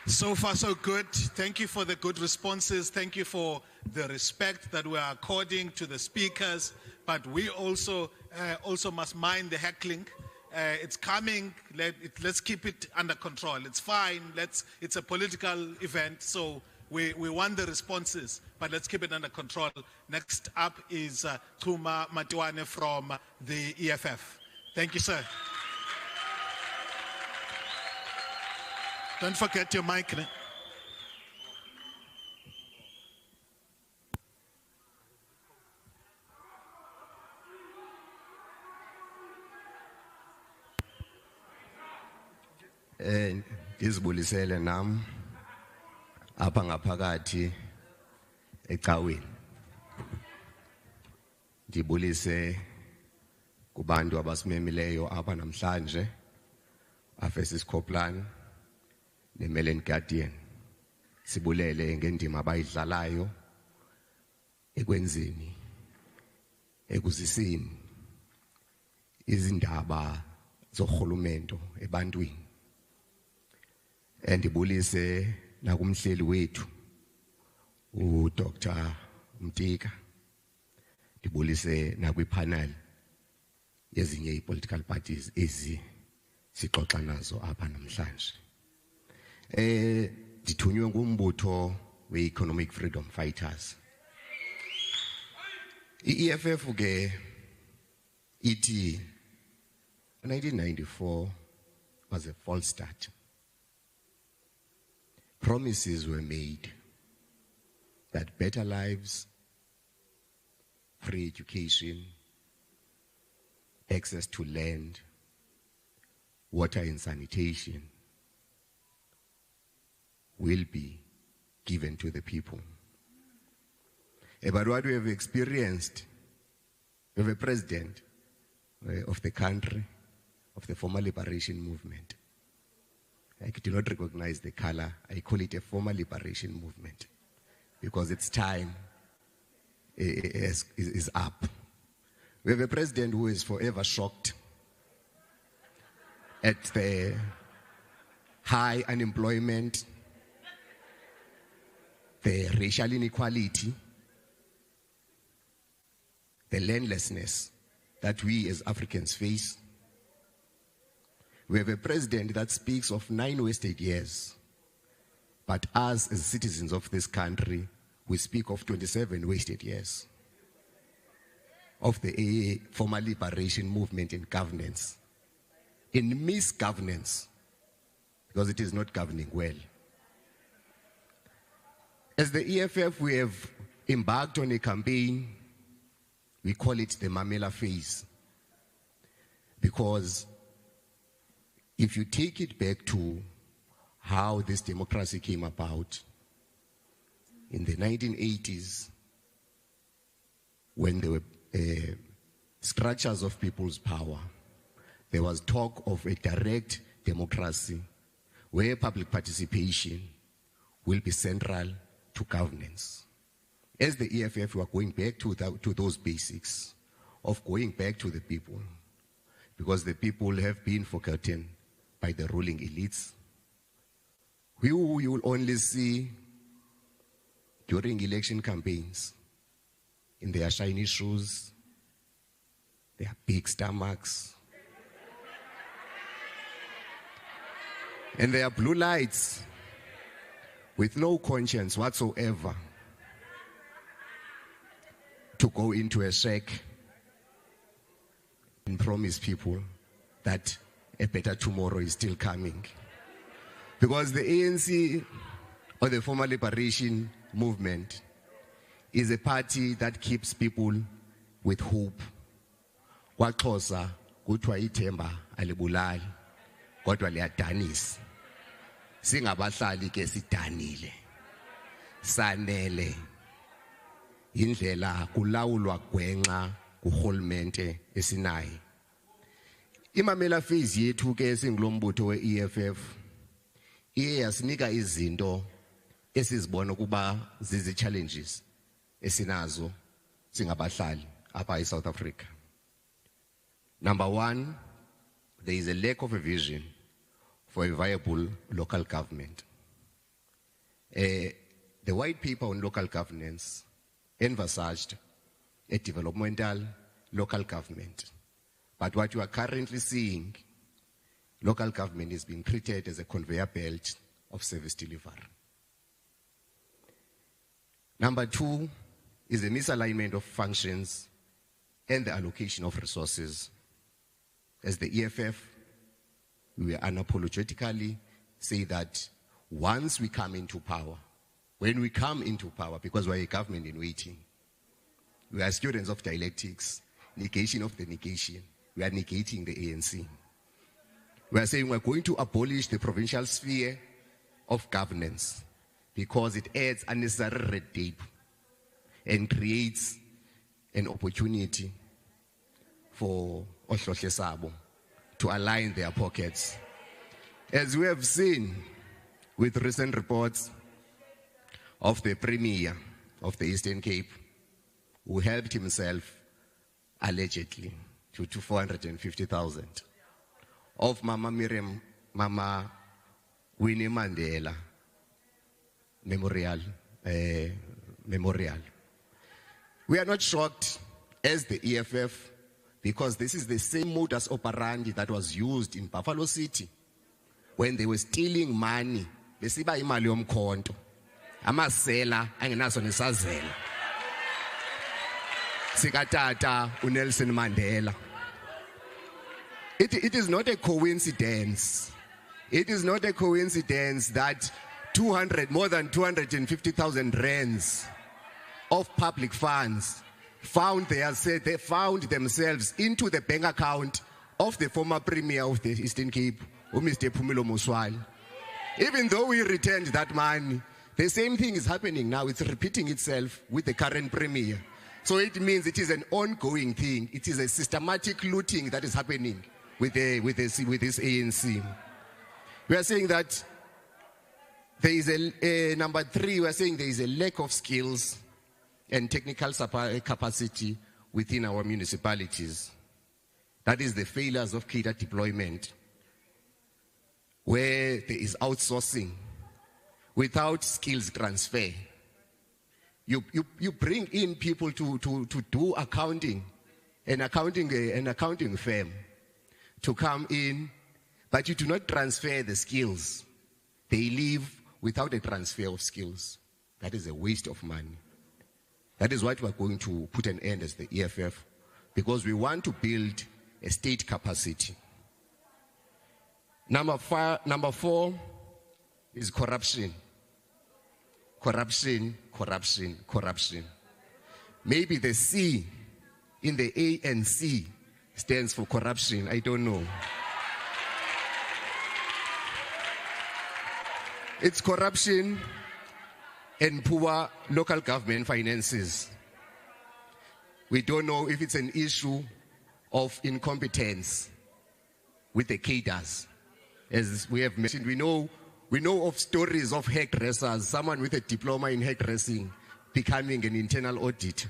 So far, so good. Thank you for the good responses. Thank you for the respect that we are according to the speakers. But we also must mind the heckling. It's coming. Let's keep it under control. It's fine. It's a political event, so we want the responses, but let's keep it under control. Next up is Xolile Matiwane from the EFF. Thank you, sir. Don't forget your mic. Ngizibulisele nam apha ngaphakathi ecaweni. Ndibulise kubantu abasimemileyo apha namhlanje, afesisikhoplani nemele Nqabayomzi. Sibulele ngendima abayidlalayo ekwenzeni, ekuzisini izindaba zorhulumento ebantwini. Ndibulise nakumhleli wethu uDr Mtimka. Ndibulise nakwipanel yezinye i-political parties ezi sixoxa nazo apha namhlanje. Ndithunywe ngumbutho we-Economic Freedom Fighters. EFF ke iti 1994 was a false start. Promises were made that better lives, free education, access to land, water and sanitation will be given to the people. But what we have experienced, we have a president of the country, of the former liberation movement. I do not recognize the color. I call it a former liberation movement because its time is up. We have a president who is forever shocked at the high unemployment, the racial inequality, the landlessness that we as Africans face. We have a president that speaks of 9 wasted years, but us as citizens of this country, we speak of 27 wasted years of the former liberation movement in governance, in misgovernance, because it is not governing well. As the EFF, we have embarked on a campaign, we call it the Mamela phase, because if you take it back to how this democracy came about, in the 1980s, when there were structures of people's power, there was talk of a direct democracy where public participation will be central to governance. As the EFF, we are going back to those basics of going back to the people, because the people have been forgotten by the ruling elites, who you will only see during election campaigns in their shiny shoes, their big stomachs, and their blue lights, with no conscience whatsoever, to go into a shack and promise people that a better tomorrow is still coming. Because the ANC, or the former liberation movement, is a party that keeps people with hope. KwaXhosa kuthiwa ithemba alibulali kodwa liyadanisa. Singabahlali ke sidanile, sanele indlela kulawulwa gwenxa kurhulumente esinayo. Imamela phase yethu ke singulombutho we-EFF iye yasinika izinto esizibona ukuba zizi challenges esinazo singabahlali apha eSouth Africa. Number one, there is a lack of a vision for a viable local government. The white paper on local governance emphasized a developmental local government. But what you are currently seeing, local government is being treated as a conveyor belt of service delivery. Number two is a misalignment of functions and the allocation of resources. As the EFF, we will unapologetically say that once we come into power, when we come into power, because we're a government in waiting, we are students of dialectics, negation of the negation, we are negating the ANC. We are saying we're going to abolish the provincial sphere of governance because it adds unnecessary red tape and creates an opportunity for Ohlohle Sabo to align their pockets. As we have seen with recent reports of the Premier of the Eastern Cape, who helped himself allegedly to 450,000, of Mama Winnie Mandela memorial. We are not shocked as the EFF, because this is the same modus operandi that was used in Buffalo City when they were stealing money. Besiba imali yomkhonto, amasela angenaso nesazela. Sikatata uNelson Mandela. It is not a coincidence. It is not a coincidence that more than 250,000 rands of public funds they found themselves into the bank account of the former Premier of the Eastern Cape, Mr. Phumulo Moswali. Even though we returned that money, the same thing is happening now. It's repeating itself with the current Premier. So it means it is an ongoing thing. It is a systematic looting that is happening with this ANC. We are saying that there is number 3, we are saying there is a lack of skills and technical capacity within our municipalities. That is the failures of cadre deployment, where there is outsourcing without skills transfer. You bring in people to do accounting, an accounting firm to come in, but you do not transfer the skills. They leave without a transfer of skills. That is a waste of money. That is what we are going to put an end as the EFF, because we want to build a state capacity. Number 4 is corruption. Corruption. Maybe the C in the ANC stands for corruption. I don't know. It's corruption and poor local government finances. We don't know if it's an issue of incompetence with the cadres. As we have mentioned, we know of stories of hairdressers, someone with a diploma in hairdressing becoming an internal audit.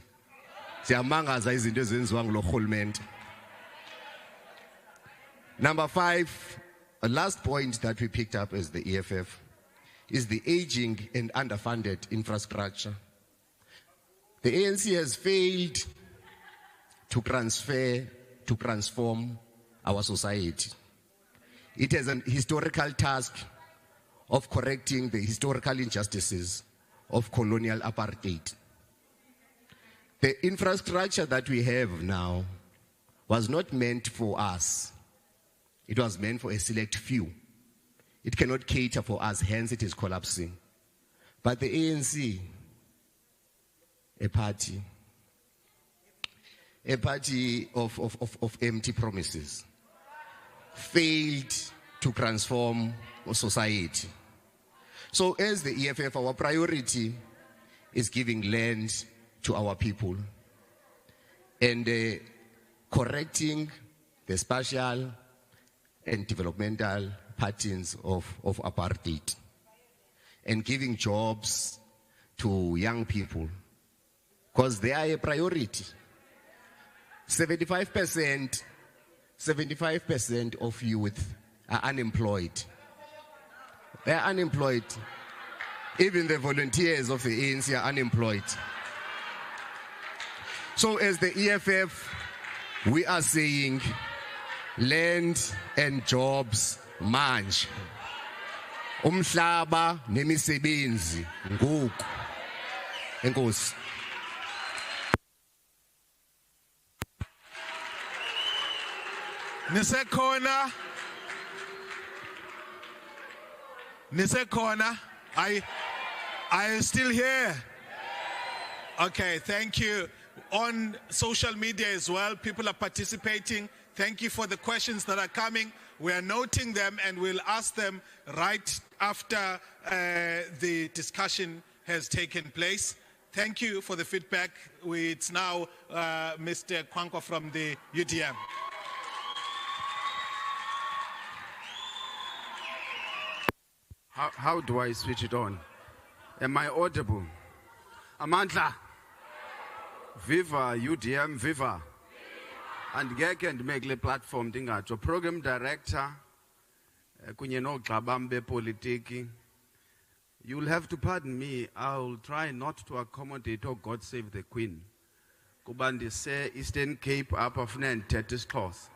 Number 5, a last point that we picked up as the EFF is the aging and underfunded infrastructure. The ANC has failed to transform our society. It has an historical task of correcting the historical injustices of colonial apartheid. The infrastructure that we have now was not meant for us. It was meant for a select few. It cannot cater for us, hence it is collapsing. But the ANC, a party of empty promises, failed to transform society. So as the EFF, our priority is giving land to our people and correcting the spatial and developmental patterns of apartheid and giving jobs to young people, because they are a priority. 75% of youth are unemployed. They are unemployed. Even the volunteers of the ANC are unemployed. So as the EFF, we are saying land and jobs manje. Umhlaba nemisebenzi ngoku. Enkosi. Nisekhona, are you still here? Okay, thank you. On social media as well, people are participating. Thank you for the questions that are coming. We are noting them and we'll ask them right after the discussion has taken place. Thank you for the feedback. It's now Mr. Kwankwa from the UTM. How do I switch it on? Am I audible? Amandla. Viva UDM, viva. And get and make the platform thing at your program director, kunye Nqabayomzi politiki. You'll have to pardon me. I'll try not to accommodate, oh God save the Queen. Kubandi say Eastern Cape up of Tetyana cloth.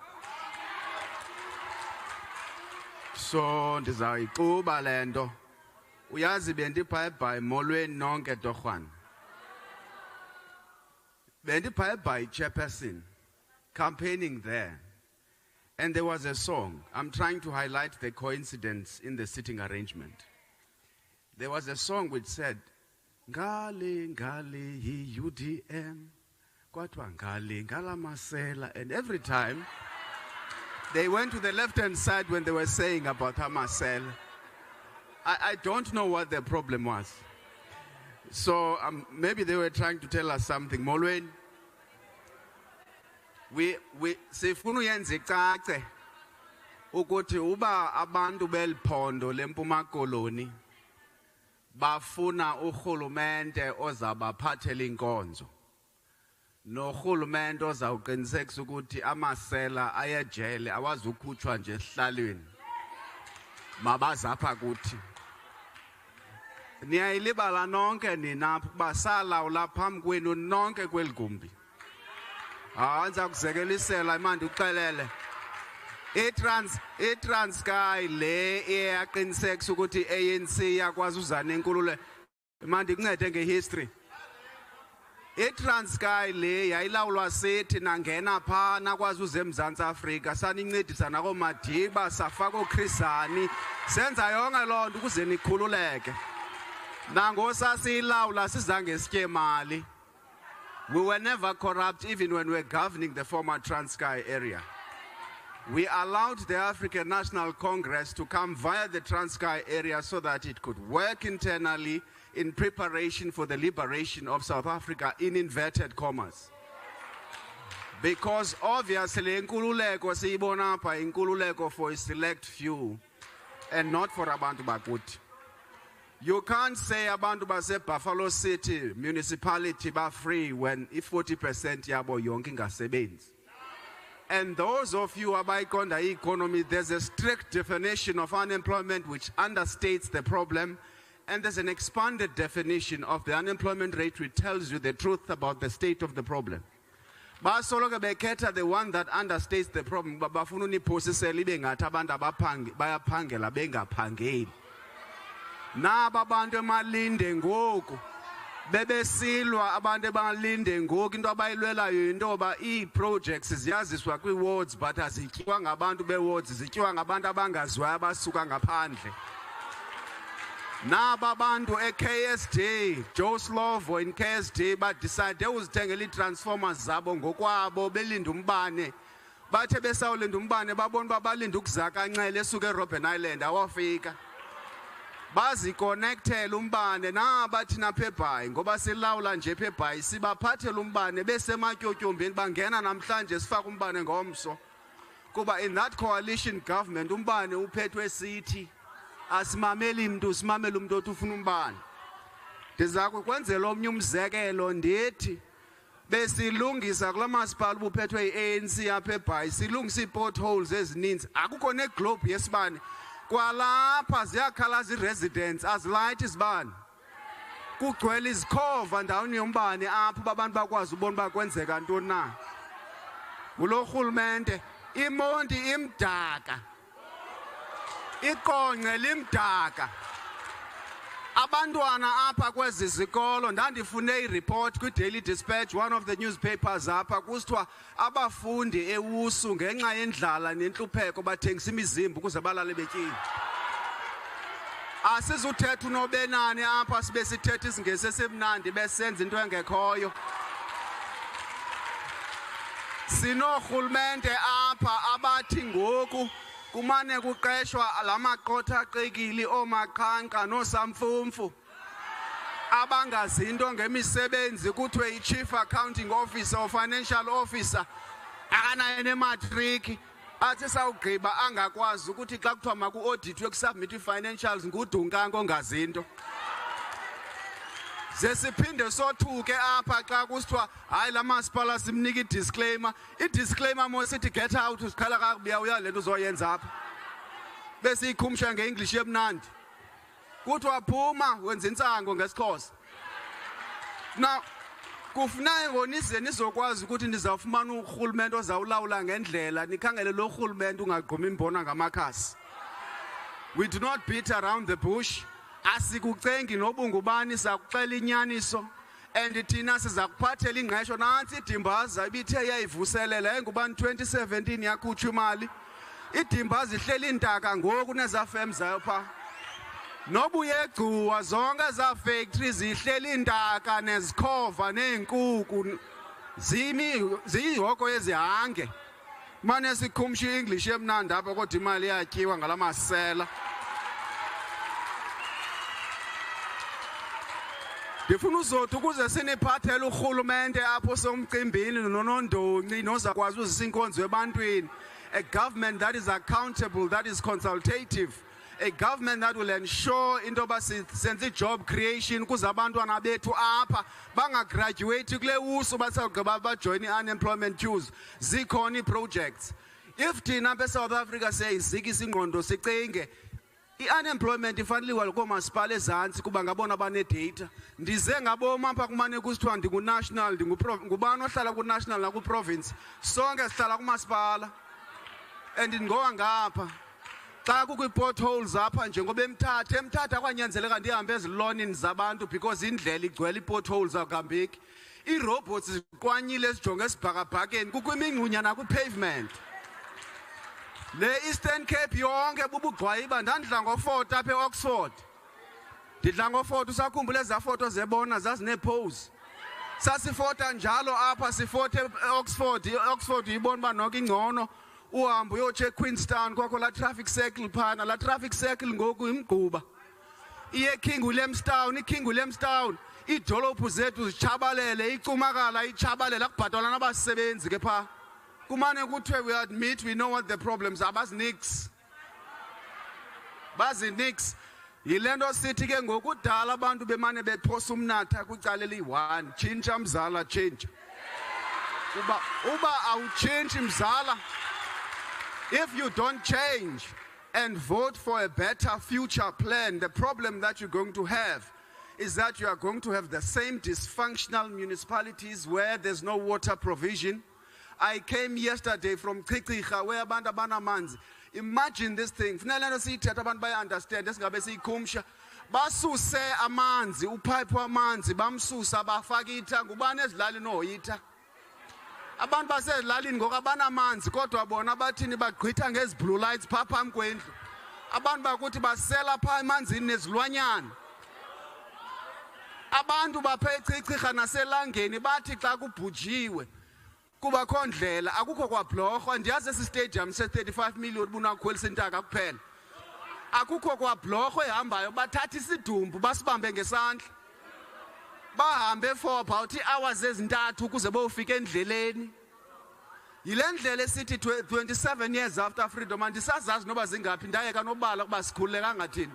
So ndizayixuba lento. Uyazi bendipha by molweni nonke torhwana. by chairperson, campaigning there. And there was a song. I'm trying to highlight the coincidence in the sitting arrangement. There was a song which said, Ngali, Ngali, hi UDM, Kwatwa Ngali, Ngala Masela. And every time, they went to the left-hand side when they were saying about Hamasel. I don't know what their problem was. So maybe they were trying to tell us something. Molweni, sifuna uyenza icace ukuthi uba abantu beliphondo lempuma koloni bafuna urhulumente ozabaphathela inkonzo norhulumente ozawuqinisekisa ukuthi amasela ayejele awazukhutshwa nje esihlalweni mabazapha kuthi niyayilibala nonke nina ukuba salawula phambi kwenu nonke kweli gumbi ndiza kuzekelisela imandi uxelele iTranskei le eyaqinisekisa ukuthi ANC yakwazi uzana enkulule imandi kuncede ngehistory iTranskei le yayilawulwa sithi nangena pha nakwazi uze eMzantsi Afrika sanincedisa nakoMadiba safaka oKhrisani senza yonke loo nto ukuze nikhululeke nangosasiyilawula sizange sitye mali. We were never corrupt even when we were governing the former Transkei area. We allowed the African National Congress to come via the Transkei area so that it could work internally in preparation for the liberation of South Africa in inverted commas. Because obviously inkululeko siyibona apha inkululeko for a select few and not for abantu bakuthi. You can't say abantu base Buffalo City municipality ba free when if 40% yabo yonke ingasebenzi. And those of you abayiqonda economy, there's a strict definition of unemployment which understates the problem, and there's an expanded definition of the unemployment rate which tells you the truth about the state of the problem. Basoloke bekhetha the one that understates the problem bafuna uniphosisela ibe ngathi abantu bayaphangela bengaphangeli. Naba abantu emalinde ngoku bebesilwa abantu emalinde ngoku into abayilwelayo into ba ii-projects ziyaziswa kwi-wards but azityiwa ngabantu be-wards zityiwa ngabantu abangazwayo abasuka ngaphandle. Naba abantu e-KSD Joe Slovo in KSD badicide uzithengela ii-transformers zabo ngokwabo belinda umbane bathe besawulinda umbane babona uba balinda ukuzaka Ncele esuka eRobben Island awafika baziconnectela umbane naba thina phebhayi ngoba silawula nje phebhayi sibaphathela umbane besematyotyombeni bangena namhlanje sifaka umbane ngomso kuba in that coalition government umbane uphethwe sithi asimameli mntu simamela umuntu othi ufuna umbane. Ndiza kukwenzela omnye umzekelo ndithi besilungisa kula masipala ubuphethwe yi-ANC apha eBhayi silungisa ii-potholes ezininzi akukho neglobe yesibane kwalapha ziyakhalaza ii-residents azilayithi izibane kugcwele izikhova ndawoni yombane apho abantu bakwazi ubona uba kwenzeka ntoni na. Ngulo rhulumente imonti imdaka iqonqe limdaka abantwana apha kwezi zikolo ndandifune ireport kwi-Daily Dispatch one of the newspapers apha kusithiwa abafundi ewusu ngenxa yendlala nentlupheko bathengisa imizimba ukuze balale betyile. Asizuthetha unobenani apha sibe sithetha isingesi esemnandi besenza into engekhoyo. Sinorhulumente apha abathi ngoku kumane kuqeshwa lamaqotha aqekili omaqhanqa nosamfumfu abangazinto ngemisebenzi kuthiwe i-chief accounting officer or financial officer akanayo nematriki athi sawugqiba angakwazi ukuthi xa kuthiwa maku-audithwe kusubmit i-financials ngudunkanko ongazinto. Ze siphinde sothuke apha xa kusithiwa hayi la masipala simnika i-disclaimer. I-disclaimer mosithi get out usikhala kakubuya uya le nto uzoyenza apha besiyikhumsha nge-English emnandi kuthiwa phuma wenza intsango ngesiXhosa. Now kufuneka ngonize nizokwazi ukuthi nizawufumana urhulumente ozawulawula ngendlela nikhangele lo rhulumente ungagqumi imbona ngamakhasi. We do not beat around the bush. Asikucengi nobungubani sakuxela inyaniso And thina siza kuphathela ingqesho nansi idimbaza ibithe yayivuselela engubani 2017 yakhutshwa imali. Idimbaza ihleli intaka ngoku nezafem zayo pha. Nobuye egcuwa zonke eza factories ihleli intaka nezikhova neenkuku ziyihoko yezihange. Mane sikhumsha English emnandi apha kodwa imali yatyiwa ngalamasela. Ndifuna uzothi ukuze siniphathele urhulumente apho somcimbini nonondonci nozakwazi uzisa inkonzo ebantwini. A government that is accountable, that is consultative. A government that will ensure into yoba senze job creation kuze abantwana bethu apha bangagraduate kule usu basawugqiba bajoyine i-unemployment queues. Zikhona ii-projects. If thina apha eSouth Africa siyayizikisa ingqondo sicinge i-unemployment ifanele koomasipala ezantsi kuba ngabona abanedata. Ndize ngaboma apha kumane kusithiwa ndingu-national ngubani ohlala ku-national naku-province. Sonke sihlala kumasipala and ngowa ngapha. Xa kukwi-potholes apha njengoba eMthatha kwanyanzeleka ndihambe ezilonini zabantu because indlela igcwele ii-potholes akuhambeki. Ii-robots ziqwanyile zijonge esibhakabhakeni kukho imingxunya nakwi-pavement. Le Eastern Cape yonke bubugqwayiba ndandidla ngofota apha eOxford. Ndidla ngofota usakhumbula ezaa foto zebona zazineepose. Sasifota njalo apha sifote eOxford. I-Oxford uyibona uba noko ingcono. Uhambo uyotshe eQueenstown kwakho la traffic circle phana. La traffic circle ngoku imgquba. Iye King Williamstown. Iidolophu zethu zitshabalele icumakala itshabalele akubhatalwa nabasebenzi ke phaa. Kumane kuthiwe we admit we know what the problems are. Bazinix. Yile nto sithi ke ngokudala abantu bemane bephosa umnatha kwicala eliyi-1. Tshintsha mzala, tshintsha. Uba awutshintshi mzala. If you don't change and vote for a better future plan, the problem that you're going to have is that you are going to have the same dysfunctional municipalities where there's no water provision. I came yesterday from Xolile where abantu abanamanzi. Imagine this thing. Funeka le nto siyithetha abantu bayi-understand esingabe siyikhumsha. Basuse amanzi, upipe wamanzi, bamsusa bafaka itha. Ngubani ezilalini ohoyitha? Abantu basezilalini ngoku abanamanzi kodwa bona bathini bagqitha ngezi blue lights phaa phambi kwendlu. Abantu bakuthi basela phaa emanzini nezilwanyana. Abantu bapha eChicirha naselangeni bathi xa kubhujiwe kuba kho ndlela akukho kwabhlorho. Andiyazi esi stadium se-35 million bunakukhwelisa intaka kuphela. Akukho kwabhlorho ehambayo bathatha isidumbu basibambe ngesandla. Bahambe for about hours ezintathu ukuze bayofika endleleni. Yile ndlela esithi 27 years after freedom andisazazi noba zingaphi ndayeka nobala kuba sikhululeka ngathini.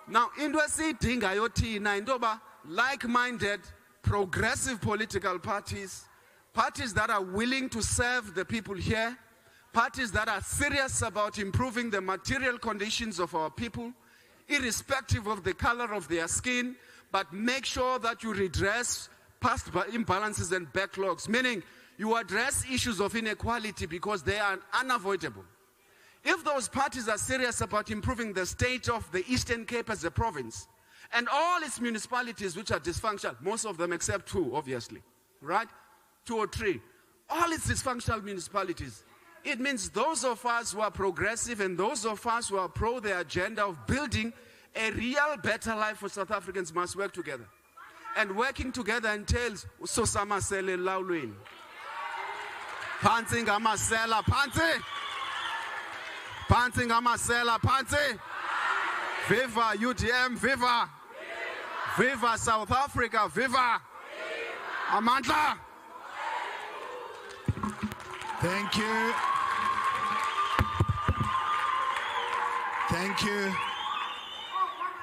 Now into esiyidingayo thina into yoba like-minded progressive political parties that are willing to serve the people here, parties that are serious about improving the material conditions of our people, irrespective of the color of their skin, but make sure that you redress past imbalances and backlogs, meaning you address issues of inequality because they are unavoidable. If those parties are serious about improving the state of the Eastern Cape as a province, and all its municipalities which are dysfunctional, most of them except 2, obviously, right? 2 or 3, all its dysfunctional municipalities, it means those of us who are progressive and those of us who are pro the agenda of building a real better life for South Africans must work together. And working together entails usosamasele lawulweni. Phansi ngamasela, phansi. Phansi ngamasela, phansi. Viva UDM, viva. Viva South Africa, viva. Amandla. Thank you. Thank you.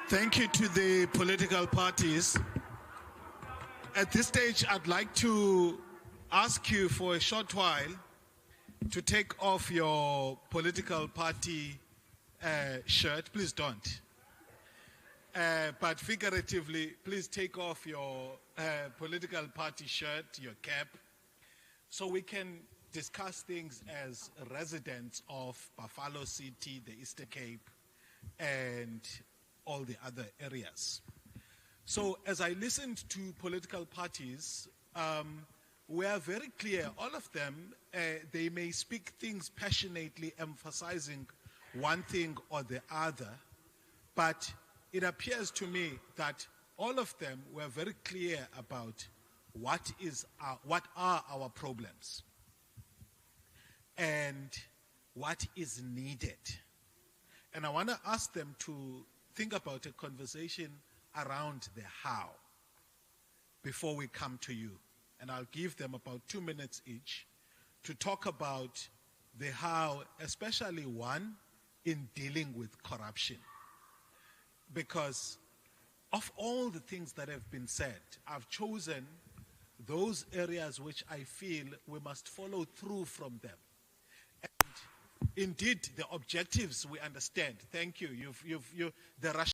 Thank you to the political parties. At this stage, I'd like to ask you for a short while to take off your political party shirt. Please don't. But figuratively, please take off your political party shirt, your cap, so we can discuss things as residents of Buffalo City, the Eastern Cape, and all the other areas. So as I listened to political parties, we are very clear, all of them, they may speak things passionately, emphasizing one thing or the other, but it appears to me that all of them were very clear about what are our problems and what is needed. And I want to ask them to think about a conversation around the how before we come to you. And I'll give them about 2 minutes each to talk about the how, especially one, in dealing with corruption. Because of all the things that have been said, I've chosen those areas which I feel we must follow through from them. And indeed, the objectives we understand. Thank you. The